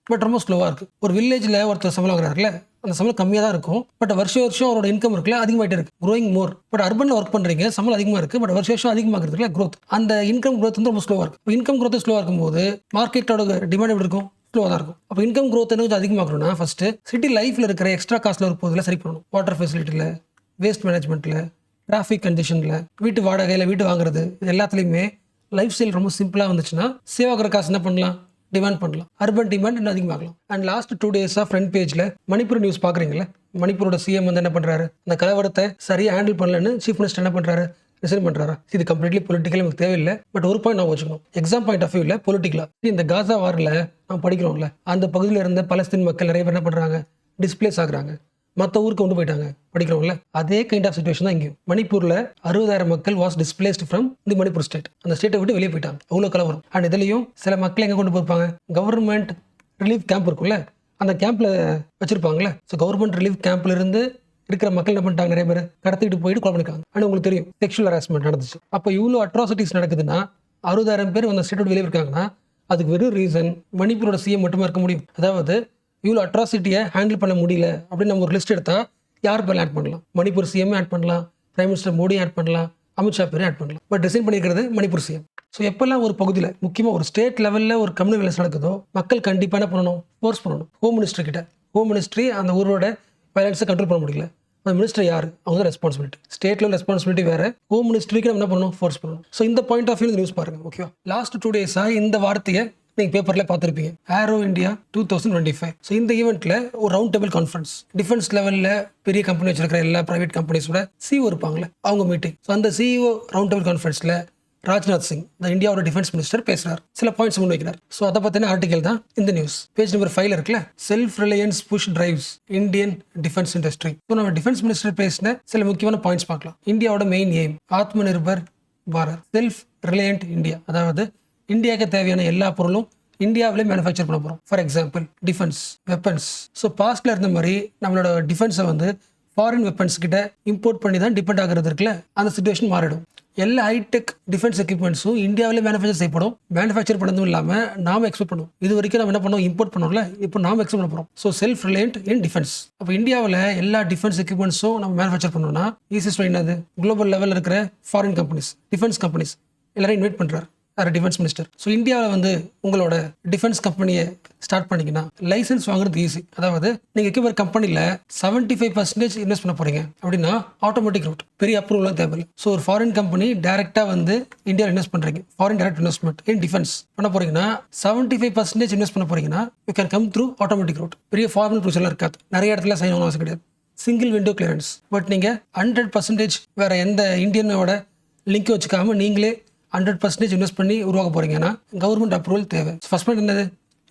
பட் ரொம்ப ஸ்லோவாக இருக்குது. ஒரு வில்லேஜில் ஒருத்தர் சம்பளம் வாங்குறாருல, அந்த சம்பளம் கம்மியாக தான் இருக்கும். பட் வருஷம் அவரோட இன்கம் இருக்குல்ல, அதிகமாகிட்டே இருக்குது, க்ரோயிங் மோர். பட் அர்பனில் ஒர்க் பண்ணுறீங்க, சம்பளம் அதிகமாக இருக்குது, பட் வருஷம் அதிகமாகிறதுல க்ரோத், அந்த இன்கம் க்ரோத் ரொம்ப ஸ்லோவாக இருக்குது. இப்போ இன்கம் க்ரோத் ஸ்லோவாக இருக்கும்போது மார்க்கெட்டோட டிமாண்ட் எப்படி இருக்கும்? ஸ்லோவாக தான் இருக்கும். அப்போ இன்கம் க்ரோத் கொஞ்சம் அதிகமாகணும்னா ஃபஸ்ட்டு சிட்டி லைஃப்பில் இருக்கிற எக்ஸ்ட்ரா காஸ்ட்டில் ஒரு போதில் சரி பண்ணணும். வாட்டர் ஃபெசிலிட்டியில், வேஸ்ட் மேனேஜ்மெண்ட்டில், டிராஃபிக் கண்டிஷனில், வீட்டு வாடகையில், வீட்டு வாங்குறது, இது எல்லாத்துலேயுமே லைஃப் ஸ்டைல் ரொம்ப சிம்பிளாக வந்துச்சுன்னா சேவ் ஆகிற காசு என்ன பண்ணலாம்? டிமாண்ட் பண்ணலாம். அர்பன் டிமாண்ட் இன்னும் அதிகமாகலாம். அண்ட் லாஸ்ட் 2 days ஃப்ரண்ட் பேஜில் மணிப்பூர் நியூஸ் பார்க்குறீங்களே, மணிப்பூரோட CM என்ன பண்ணுறாரு? அந்த கலவரத்தை சரியாக ஹேண்டில் பண்ணலன்னு சீஃப் மினிஸ்டர் என்ன பண்ணுறாரு? ரிசைன் பண்ணுறாரா? இது கம்ப்ளீட்லி பொலிட்டிக்கல், நமக்கு தேவையில்லை. பட் ஒரு பாயிண்ட் நான் வச்சுக்கணும், எக்ஸாம் பாயிண்ட் ஆஃப் வியூவில் பொலிட்டிக்கலாக இந்த காசா வாரில் நம்ம படிக்கிறோம்ல, அந்த பகுதியில் இருந்த பலஸ்தீன் மக்கள் நிறைய பேர் என்ன பண்ணுறாங்க? டிஸ்பிளேஸ் ஆகுறாங்க, மற்ற ஊருக்கு கொண்டு போயிட்டாங்க, படிக்கிறோம்ல. அதே கைண்ட் ஆஃப் சிச்சுவேஷன் தான் இங்கேயும். மணிப்பூரில் 60,000 மக்கள் was displaced from the Manipur state. அந்த ஸ்டேட்டை விட்டு வெளியே போயிட்டாங்க. அவ்வளோ கலவரம். அண்ட் இதுலையும் சில மக்கள் எங்கே கொண்டு போயிருப்பாங்க? கவர்மெண்ட் ரிலீஃப் கேம்ப் இருக்குல்ல, அந்த கேம்பில் வச்சிருப்பாங்களே. ஸோ கவர்மெண்ட் ரிலீஃப் கேம்ப்ல இருந்து இருக்கிற மக்கள் என்ன பண்ணிட்டாங்க? நிறைய பேர் கடத்திட்டு போயிட்டு கொலை பண்ணிருக்காங்க. ஆனால் உங்களுக்கு தெரியும், செக்ஷுவல் ஹராஸ்மெண்ட் நடந்துச்சு. அப்போ இவ்வளோ அட்ராசிட்டிஸ் நடக்குதுன்னா 60,000 பேர் அந்த ஸ்டேட்டோட வெளியே இருக்காங்கன்னா அதுக்கு வெறும் ரீசன் மணிப்பூரோட CM மட்டுமா இருக்க முடியும்? அதாவது இவ்வளோ அட்ராசிட்டியை ஹேண்டில் பண்ண முடியல அப்படின்னு நம்ம ஒரு லிஸ்ட் எடுத்தால் யார் பேர் ஆட் பண்ணலாம்? மணிப்பூர் CM ஆட் பண்ணலாம், பிரைம் மினிஸ்டர் மோடி ஆட் பண்ணலாம், அமித்ஷா பேரும் ஆட் பண்ணலாம். பட் டிசைன் பண்ணியிருக்கிறது மணிப்பூர் CM. ஸோ எப்போல்லாம் ஒரு பகுதியில், முக்கியமாக ஒரு ஸ்டேட் லெவலில் ஒரு கம்யூனல் வேலை நடக்குதோ மக்கள் கண்டிப்பாக என்ன பண்ணணும்? ஃபோர்ஸ் பண்ணணும். ஹோம் மினிஸ்டர் கிட்ட. ஹோம் மினிஸ்ட்ரி அந்த ஊரோட வயலன்ஸை கண்ட்ரோல் பண்ண முடியல. அந்த மினிஸ்டர் யார்? அவங்க தான் ரெஸ்பான்சிபிலிட்டி. ஸ்டேட்டில் ரெஸ்பான்சிபிலிட்டி வேறு, ஹோம் மினிஸ்ட்ரிக்கு நம்ம என்ன பண்ணணும்? ஃபோர்ஸ் பண்ணணும். ஸோ இந்த பாயிண்ட் ஆஃப் வியூ நியூஸ் பாருங்கள். ஓகேவா? லாஸ்ட் 2 days இந்த வார்த்தையை நீங்கள் பேப்பரில் பார்த்துருப்பீங்க, ஏரோ இந்தியா 2025. ஸோ இந்த ஈவெண்ட்டில் ஒரு ரவுண்ட் டேபிள் கான்ஃபரன்ஸ், டிஃபென்ஸ் லெவலில் பெரிய கம்பெனி வச்சிருக்கிற எல்லா ப்ரைவேட் கம்பெனிஸோட CEO இருப்பாங்களே, அவங்க மீட்டிங். ஸோ அந்த CEO ரவுண்ட் டேபிள் கான்ஃபரன்ஸில் ராஜ்நாத் சிங், இந்தியாவோட டிஃபென்ஸ் மினிஸ்டர், பேசுகிறார், சில பாயிண்ட்ஸ் முன் வைக்கிறார். ஸோ அதை பற்றின ஆர்டிகல் தான் இந்த நியூஸ். பேஜ் நம்பர் 5 இருக்குல்ல, self reliance push drives Indian defence industry. So நம்ம டிஃபென்ஸ் மினிஸ்டர் பேசின சில முக்கியமான பாயிண்ட்ஸ் பார்க்கலாம். இந்தியாவோட main aim Atma Nirbhar Bharat, self reliant India. அதாவது இந்தியாவுக்கு தேவையான எல்லா பொருளும் இந்தியாவிலே மேனுஃபேக்சர் பண்ண போகிறோம். For example defence weapons. So பாஸ்ட்ல இருந்த மாதிரி நம்மளோட டிஃபென்ஸை வந்து ஃபாரின் வெப்பன்ஸ் கிட்ட இம்போர்ட் பண்ணி தான் டிபெண்ட் ஆகிறது இருக்குல்ல, அந்த சிச்சுவேஷன் மாறிடும். எல்லா ஹைடெக் டிஃபென்ஸ் எக்யூப்மெண்ட்ஸும் இந்தியாவிலே மேனுஃபேக்சர் செய்யப்படும். மேனுஃபேக்சர் பண்ணதும் இல்லாமல் நாம எக்ஸ்போர்ட் பண்ணுவோம். இது வரைக்கும் நம்ம என்ன பண்ணோம், இம்போர்ட் பண்ணோம்ல, இப்போ நாம எக்ஸ்போர்ட் பண்ண போகிறோம். ஸோ செல்ஃப் ரிலையன்ட் இன் டிஃபென்ஸ். அப்போ இந்தியாவில் எல்லா டிஃபென்ஸ் எக்யூப்மெண்ட்ஸும் நம்ம மேனுஃபேக்சர் பண்ணோம்னா ஈஸியஸ்ட் என்னது, குளோபல் லெவலில் இருக்கிற ஃபாரின் கம்பெனிஸ், டிஃபென்ஸ் கம்பெனிஸ் எல்லாரும் இன்வைட் பண்ணுறாரு டிஃபென்ஸ் மினிஸ்டர். ஸோ இந்தியாவில் வந்து உங்களோட டிஃபென்ஸ் கம்பெனியை ஸ்டார்ட் பண்ணிங்கன்னா லைசன்ஸ் வாங்குறது ஈஸி. அதாவது நீங்கள் இருக்க ஒரு கம்பெனியில் 75% இன்வெஸ்ட் பண்ண போறீங்க அப்படின்னா ஆட்டோமேட்டிக் ரூட், பெரிய அப்ரூவலாம் தேவையில்லை. ஸோ ஒரு ஃபாரின் கம்பெனி டேரெக்டாக வந்து இந்தியாவில் இன்வெஸ்ட் பண்ணுறீங்க, ஃபாரின் டைரக்ட் இன்வெஸ்ட்மெண்ட் இன் டிஃபென்ஸ் பண்ண போறீங்கன்னா 75% இன்வெஸ்ட் பண்ண போறீங்கன்னா you can come through automatic root. பெரிய ஃபார்மல் ப்ரொசீஜர்லாம் இருக்காது, நிறைய இடத்துல சைன் பண்ண அவசியம் கிடையாது, சிங்கிள் விண்டோ கிளியரன்ஸ். பட் நீங்கள் 100% வேற எந்த இந்தியனோட லிங்க் வச்சுக்காம நீங்களே 100% இன்வெஸ்ட் பண்ணி உருவாக்க போறீங்கன்னா கவர்மெண்ட் அப்ரூவல் தேவை. ஃபர்ஸ்ட் பாயிண்ட் என்னது,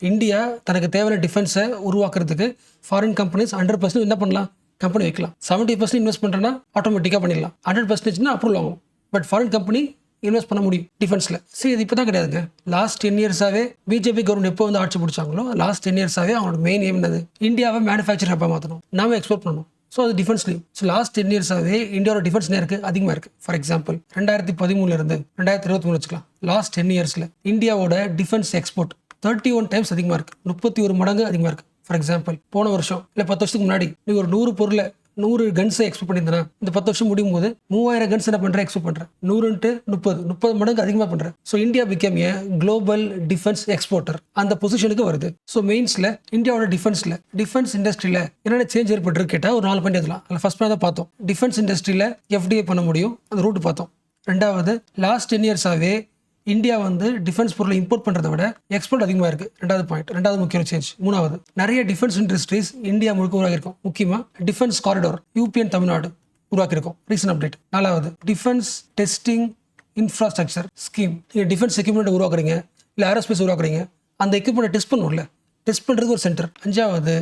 இந்தியா தனக்கு தேவையான டிஃபென்ஸை உருவாக்குறதுக்கு ஃபாரின் கம்பெனிஸ் 100% என்ன பண்ணலாம், கம்பெனி வைக்கலாம். 70% இன்வெஸ்ட் பண்ணுறேன்னா ஆட்டோமேட்டிக்காக பண்ணிடலாம். 100% அப்ரூவல் ஆகும். பட் ஃபாரின் கம்பெனி இன்வெஸ்ட் பண்ண முடியும் டிஃபென்ஸில். சரி, இது இப்போ தான் கிடையாதுங்க. லாஸ்ட் 10 இயர்ஸாகவே பிஜேபி கவர்மெண்ட் எப்போ வந்து ஆட்சி பிடிச்சாங்களோ லாஸ்ட் 10 இயர்ஸாகவே அவங்களோட மெயின் எய்ம் என்னது, இந்தியாவை மேனுஃபேக்சர் ஹப்பாக மாற்றணும், நாம எக்ஸ்போர்ட் பண்ணணும். ஸோ அது டிஃபென்ஸ்லையும். ஸோ லாஸ்ட் 10 இயர்ஸாகவே இந்தியாவோட டிஃபென்ஸ் நேருக்கு அதிகமாக இருக்குது. ஃபார் எக்ஸாம்பிள் 2013 2023 வச்சுக்கலாம். லாஸ்ட் 10 இயர்ஸில் இந்தியாவோட டிஃபென்ஸ் எக்ஸ்போர்ட் 31 டைம்ஸ் அதிகமாக இருக்குது, 31 மடங்கு அதிகமாக இருக்குது. ஃபார் எக்ஸாம்பிள் போன வருஷம் இல்லை 10 வருஷத்துக்கு முன்னாடி நீ ஒரு 100 பொருளை 100 கன்ஸை எக்ஸ்போர்ட் பண்ணியிருந்தா இந்த 10 வருஷம் முடியும் போது 3000 கன்ஸ் என்ன பண்ணுற எக்ஸ்போர்ட் பண்ணுறேன். 100 × 30 மடங்கு அதிகமாக பண்ணுறேன். So India become a global defence exporter, அந்த பொசிஷனுக்கு வருது. ஸோ மெயின்ஸில் இந்தியாவோட டிஃபென்ஸ் இண்டஸ்ட்ரியில் என்னென்ன சேஞ்ச் ஏற்பட்டு கேட்டால் ஒரு 4 பாயிண்ட் எடுக்கலாம். அதில் ஃபர்ஸ்ட் பாயிண்ட் தான் பார்த்தோம், டிஃபென்ஸ் இண்டஸ்ட்ரியில் FDI பண்ண முடியும், அந்த ரூட் பார்த்தோம். ரெண்டாவது, லாஸ்ட் 10 இயர்ஸாகவே இந்தியா வந்து டிஃபென்ஸ் பொருளை இம்போர்ட் பண்ணுறதை விட எக்ஸ்போர்ட் அதிகமாக இருக்குது. ரெண்டாவது பாயிண்ட், ரெண்டாவது முக்கிய சேஞ்ச். மூணாவது, நிறைய டிஃபென்ஸ் இண்டஸ்ட்ரீஸ் இந்தியா முழுக்க உருவாகிருக்கும். முக்கியமாக டிஃபென்ஸ் காரிடோர் யூபிஎன் தமிழ்நாடு உருவாக்கியிருக்கும், ரீசன்ட் அப்டேட். நாலாவது, டிஃபென்ஸ் டெஸ்டிங் இன்ஃப்ராஸ்ட்ரக்சர் ஸ்கீம். நீங்கள் டிஃபென்ஸ் எக்யூப்மெண்ட் உருவாக்குறீங்க இல்லை ஏரோஸ்பேஸ் உருவாக்குறீங்க, அந்த எக்யூப்மெண்ட்டை டெஸ்ட் பண்ணுவோம்ல, டெஸ்ட் பண்ணுறதுக்கு ஒரு சென்டர். அஞ்சாவது,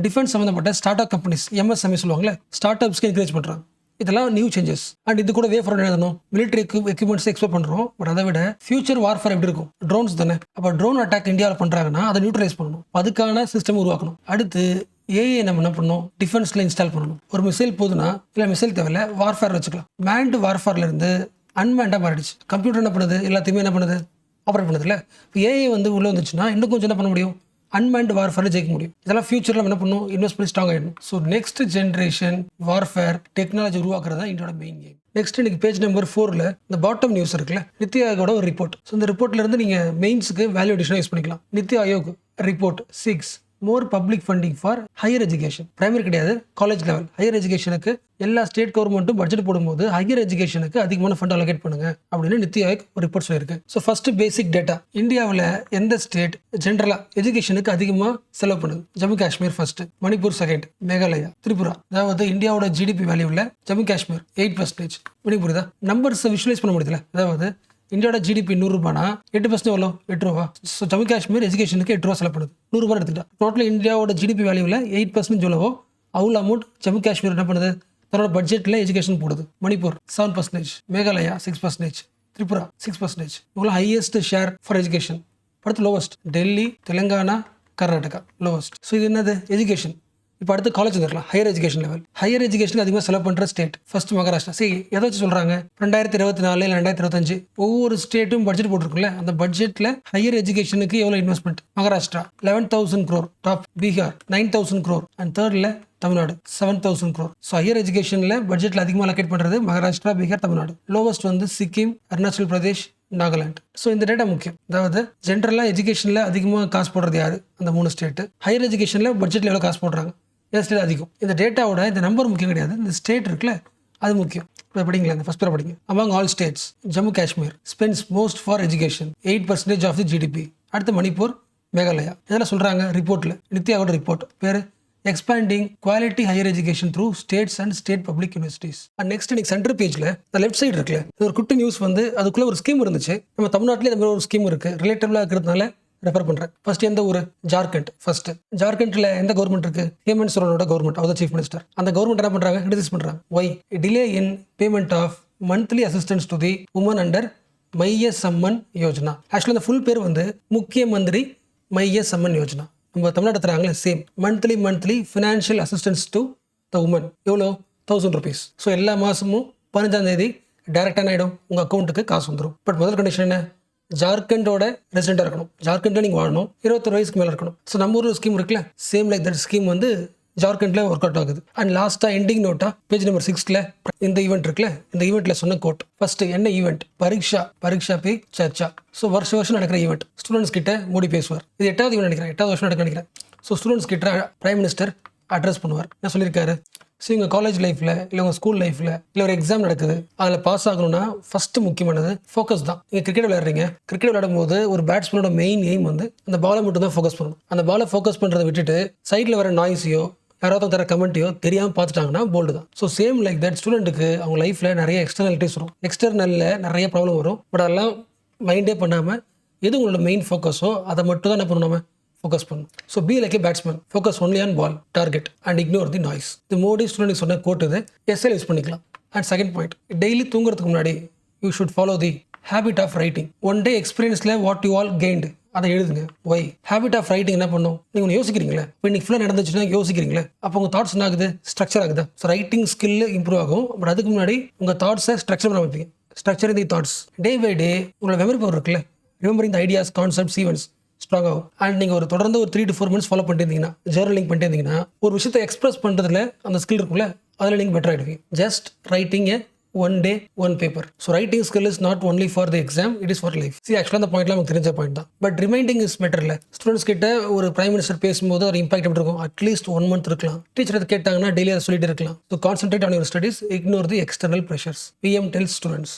டிஃபென்ஸ் சம்மந்தப்பட்ட ஸ்டார்ட் அப் கம்பெனிஸ், MSME சொல்லுவாங்களே, ஸ்டார்ட் அப்ஸ்க்கு என்கரேஜ் பண்ணுறாங்க. இதெல்லாம் நியூ சேஞ்சஸ். அண்ட் இது கூட வே ஃபார் எழுதணும், மிலிட்டரி எக்யூப்மெண்ட்ஸ் எக்ஸ்போர்ட் பண்ணுறோம். பட் அதை விட ஃபியூச்சர் வார்ஃபேர் எப்படி இருக்கும், ட்ரோன்ஸ் தானே. அப்போ ட்ரோன் அட்டாக் இந்தியாவில் பண்ணுறாங்கன்னா அதை நியூட்ரலைஸ் பண்ணணும், அதுக்கான சிஸ்டம் உருவாக்கணும். அடுத்து ஏஐ நம்ம என்ன பண்ணணும், டிஃபென்ஸில் இன்ஸ்டால் பண்ணணும். ஒரு மிசைல் போதுன்னா இல்லை மிசைல் தேவையில்ல, வார்ஃபேர் வச்சுக்கலாம். மேன்டு வார்ஃபேர்லேருந்து அன்மேண்டாக மாறிடுச்சு. கம்ப்யூட்டர் என்ன பண்ணுது, எல்லாத்தையுமே என்ன பண்ணுது, ஆப்ரேட் பண்ணுதுல. இப்போ ஏஐ வந்து உள்ளே வந்துச்சுன்னா இன்னும் கொஞ்சம் என்ன பண்ண முடியும், அன்மேன்டு வார்ஃபேர் ஜெயிக்க முடியும். இதெல்லாம் ஃபியூச்சரில் என்ன பண்ணணும், இன்வெஸ்ட் பண்ணி ஸ்ட்ராங் ஆகிடணும். So next generation warfare technology உருவாக்குறது தான் இதோட மெயின் கேம். நெக்ஸ்ட் இன்னைக்கு பேஜ் நம்பர் 4ல் இந்த பாட்டம் நியூஸ் இருக்குல்ல, நித்தி ஆயோகோட ஒரு ரிப்போர்ட். ஸோ இந்த ரிப்போர்ட்ல இருந்து நீங்கள் மெயின்ஸுக்கு வேல்யூ அடிஷனாக யூஸ் பண்ணிக்கலாம். NITI Aayog report 6 more public funding for higher education. Primary கிடையாது, காலேஜ் லெவல் ஹையர் எஜுகேஷனுக்கு எல்லா ஸ்டேட் கவர்மெண்ட்டும் பட்ஜெட் போடும்போது ஹையர் எஜுகேஷனுக்கு அதிகமான ஃபண்ட் அலோகேட் பண்ணுங்க அப்படின்னு நித்தி ஆயோக் ஒரு ரிப்போர்ட் சொல்லியிருக்கு. ஸோ ஃபர்ஸ்ட் பேசிக் டேட்டா, இந்தியாவில் எந்த ஸ்டேட் ஜென்ரலாக எஜுகேஷனுக்கு அதிகமாக செலவு பண்ணுது? Jammu Kashmir first, Manipur second, Meghalaya, Tripura. அதாவது இந்தியாவோட ஜிடிபி வேல்யூவில் ஜம்மு காஷ்மீர் 8%. மணிப்பூர் தான் நம்பர்ஸை விஷுவலைஸ் பண்ண முடியுதுல. அதாவது இந்தியாவோட ஜிடிபி 100 ரூபானா 8% எவ்வளோ, 8 ரூபா. ஸோ ஜம்மு காஷ்மீர் எஜுகேஷனுக்கு 8 ரூபா செலவு பண்ணுது. 100 ரூபா எடுத்துக்கிட்டா டோட்டல் இந்தியாவோட ஜிடிபி வேல்யூவில் 8% எவ்வளவோ அவ்வளோ அமௌண்ட் ஜம்மு காஷ்மீர் என்ன பண்ணுது, தன்னோட பட்ஜெட்டில் எஜுகேஷன் போடுது. மணிப்பூர் 7%, மேகாலயா 6%, திரிபுரா 6%. இவ்வளோ ஹையஸ்ட் ஷேர் ஃபார் எஜுகேஷன். அடுத்து lowest Delhi, Telangana, Karnataka lowest. So இது என்னது, எஜுகேஷன். இப்போ அடுத்து காலேஜ் வந்துருக்கலாம், ஹையர் எஜுகேஷன் லெவல். ஹையர் எஜுகேஷனுக்கு அதிகமாக செலவு பண்ணுற ஸ்டேட் ஃபர்ஸ்ட் மகாராஷ்டிரா. சரி, எதை வச்சு சொல்கிறாங்க, 2024 இல்லை 2025 ஒவ்வொரு ஸ்டேட்டும் பட்ஜெட் போட்டிருக்குல்ல, அந்த பட்ஜெட்டில் ஹையர் எஜுகேஷனுக்கு எவ்வளோ investment? Maharashtra 11,000 crore, top Bihar 9,000 crore, and தேர்டில் தமிழ்நாடு 7,000 crore. ஸோ ஹையர் எஜுகேஷனில் பட்ஜெட்டில் அதிகமாக அலோகேட் பண்ணுறது மகாராஷ்டிரா, பீகார், தமிழ்நாடு. லோவஸ்ட் வந்து சிக்கிம், அருணாச்சல் பிரதேஷ், நாகாலாந்து. ஸோ இந்த டேட்டா முக்கியம். அதாவது ஜென்ரலாக எஜுகேஷனில் அதிகமாக காசு போடுறது யாரு, அந்த 3 ஸ்டேட்டு. ஹையர் எஜுகேஷனில் பட்ஜெட்டில் எவ்வளோ காசு போடுறாங்க, ஸ்டேட் அதிகம். இந்த டேட்டாவோட இந்த நம்பர் முக்கியம் கிடையாது, இந்த ஸ்டேட் இருக்குல்ல அது முக்கியம். இப்போ படிங்களா, இந்த ஃபர்ஸ்ட் பேர் படிங்க. Among all states Jammu Kashmir spends most for education 8% of the GDP. அடுத்து மணிப்பூர், மேகாலயா. இதெல்லாம் சொல்கிறாங்க ரிப்போர்ட்டில், நித்தி ஆயோட ரிப்போர்ட் பேர் expanding quality higher education through states and state public universities. And next இன்னைக்கு சென்டர் பேஜில் இந்த லெஃப்ட் சைடு இருக்குல்ல, இது ஒரு குட்டி நியூஸ் வந்து அதுக்குள்ளே ஒரு ஸ்கீம் இருந்துச்சு. நம்ம தமிழ்நாட்டிலே இந்த மாதிரி ஒரு ஸ்கீம் இருக்குது, ரிலேட்டபிளாக இருக்கிறதுனால ரெஃபர் பண்ணுறேன். ஃபர்ஸ்ட் எந்த ஊர், ஜார்க்கண்ட். ஃபர்ஸ்ட் ஜார்க்கண்ட்ல எந்த கவர்மெண்ட் இருக்கு, ஹேமந்த் சோரனோட கவர்மெண்ட், அவர் சீஃப் மினிஸ்டர். அந்த கவர்மெண்ட் என்ன பண்றாங்க, கிரிட்டிசைஸ் பண்றாங்க. Why delay in payment of monthly assistance to the women under Maiya Samman Yojana. Actually அந்த ஃபுல் பேர் வந்து முக்கிய மந்திரி மைய சம்மன் யோஜனா. நம்ம தமிழ்நாடு தராங்களே same monthly financial assistance to the women. எவ்வளோ? 1000 rupees. ஸோ எல்லா மாதமும் 15ஆம் தேதி டேரெக்டாக ஆகிடும் உங்கள் அக்கௌண்ட்டுக்கு காசு வந்துடும். பட் முதல் கண்டிஷன் என்ன? ஜார்க்கண்டோட ரெசிடென்ட்டாக இருக்கணும். ஜார்க்கண்டில் நீங்கள் வாழணும், 21 வயசுக்கு மேலே இருக்கணும். ஸோ நம்ம ஊர் ஸ்கீம் இருக்குல்ல, சேம் லைக் தட் ஸ்கீம் வந்து ஜார்க்கண்டில் ஒர்க் அவுட் ஆகுது. அண்ட் லாஸ்ட்டாக எண்டிங் நோட்டாக பேஜ் நம்பர் 6ல் இந்த ஈவெண்ட் இருக்குல்ல, இந்த ஈவெண்ட்டில் சொன்ன கோட். ஃபஸ்ட்டு என்ன ஈவெண்ட்? பரீட்சா பே சர்ச்சா. ஸோ வருஷம் நடக்கிற ஈவெண்ட். ஸ்டூடெண்ட்ஸ் கிட்ட மோடி பேசுவார். இது 8வது ஈவெண்ட் நினைக்கிறேன், 8வது வருஷம் நடக்க நினைக்கிறேன். ஸோ ஸ்டூடெண்ட்ஸ் கிட்ட பிரைம் மினிஸ்டர் அட்ரஸ் பண்ணுவார். என்ன சொல்லியிருக்காரு? ஸோ உங்கள் காலேஜ் லைஃப்பில் இல்லை உங்கள் ஸ்கூல் லைஃப்பில் இல்லை ஒரு எக்ஸாம் நடக்குது, அதில் பாஸ் ஆகணும்னா ஃபஸ்ட்டு முக்கியமானது ஃபோக்கஸ் தான். நீங்கள் கிரிக்கெட் விளையாடுறீங்க, கிரிக்கெட் விளையாடும் போது ஒரு பேட்ஸ்மேனோட மெயின் எய்ம் வந்து அந்த பாலை மட்டும் தான் ஃபோக்கஸ் பண்ணணும். அந்த பாலை ஃபோக்கஸ் பண்ணுறதை விட்டுட்டு சைடில் வர நாய்ஸையோ யாராவது தர கமெண்ட்டையோ தெரியாமல் பார்த்துட்டாங்கன்னா போல்டு தான். ஸோ சேம் லைக் தட் ஸ்டூடெண்ட்டுக்கு அவங்க லைஃப்பில் நிறைய எக்ஸ்டர்னலிட்டிஸ் வரும், எக்ஸ்டர்னலில் நிறைய ப்ராப்ளம் வரும். பட் அதெல்லாம் மைண்டே பண்ணாமல் எது உங்களோட மெயின் ஃபோக்கஸோ அதை மட்டும் தான் என்ன பண்ணணும், நம்ம ஃபோக்கஸ் பண்ணணும். So be like a batsman, focus only on ball target and ignore the noise. இது மோடி ஸ்டூடெண்ட்டுக்கு சொன்ன கோட். இது எஸ்எல் யூஸ் பண்ணிக்கலாம். அண்ட் செகண்ட் பாயிண்ட், டெய்லி தூங்குறதுக்கு முன்னாடி you should follow the habit of writing. One day எக்ஸ்பீரியன்ஸில் வாட் யூ ஆல் கெயின்டு அதை எழுதுங்க. ஒய் ஹேபிட் ஆஃப் ரைட்டிங் என்ன பண்ணும்? நீங்கள் ஒன்று யோசிக்கிறீங்களே, இப்போ இன்னைக்கு ஃபுல்லாக நடந்துச்சுன்னா யோசிக்கிறீங்களே, அப்போ உங்கள் தாட்ஸ் என்ன ஆகுது? ஸ்ட்ரக்சர் ஆகுது. ஸோ ரைட்டிங் ஸ்கில் இம்ப்ரூவ் ஆகும். பட் அதுக்கு முன்னாடி உங்கள் தாட்ஸை ஸ்ட்ரக்சர் பண்ண வைப்பீங்க. Structure the thoughts. Day by day உங்களோட மெமரி பவர் இருக்குல்ல, remembering the ideas, concepts, events strong ஆகும். அண்ட் நீங்கள் தொடர்ந்து ஒரு 3 to 4 months ஃபாலோ பண்ணிட்டு இருந்தீங்கன்னா, ஜர்னலிங் பண்ணிட்டு இருந்தீங்கன்னா, ஒரு விஷயத்தை எக்ஸ்பிரஸ் பண்ணுறதுல அந்த ஸ்கில் இருக்குல்ல, அதில் நீங்கள் better ஆகிடுவீங்க. Just writing A one day one paper. So writing skill is not only for the exam, it is for life. See, actually அந்த பாயிண்ட்லாம் நமக்கு தெரிஞ்ச பாயிண்ட் தான். பட் ரிமைண்டிங் இஸ் பெட்டர் இல்லை. ஸ்டூடெண்ட்ஸ் கிட்ட ஒரு பிரைம் மினிஸ்டர் பேசும்போது ஒரு impact எப்படி இருக்கும்? அட்லீஸ்ட் 1 month இருக்கலாம். டீச்சர் அதை கேட்டாங்கன்னா டெய்லி அதை சொல்லிட்டு இருக்கலாம். So concentrate on your studies, ignore the external pressures. PM tells students.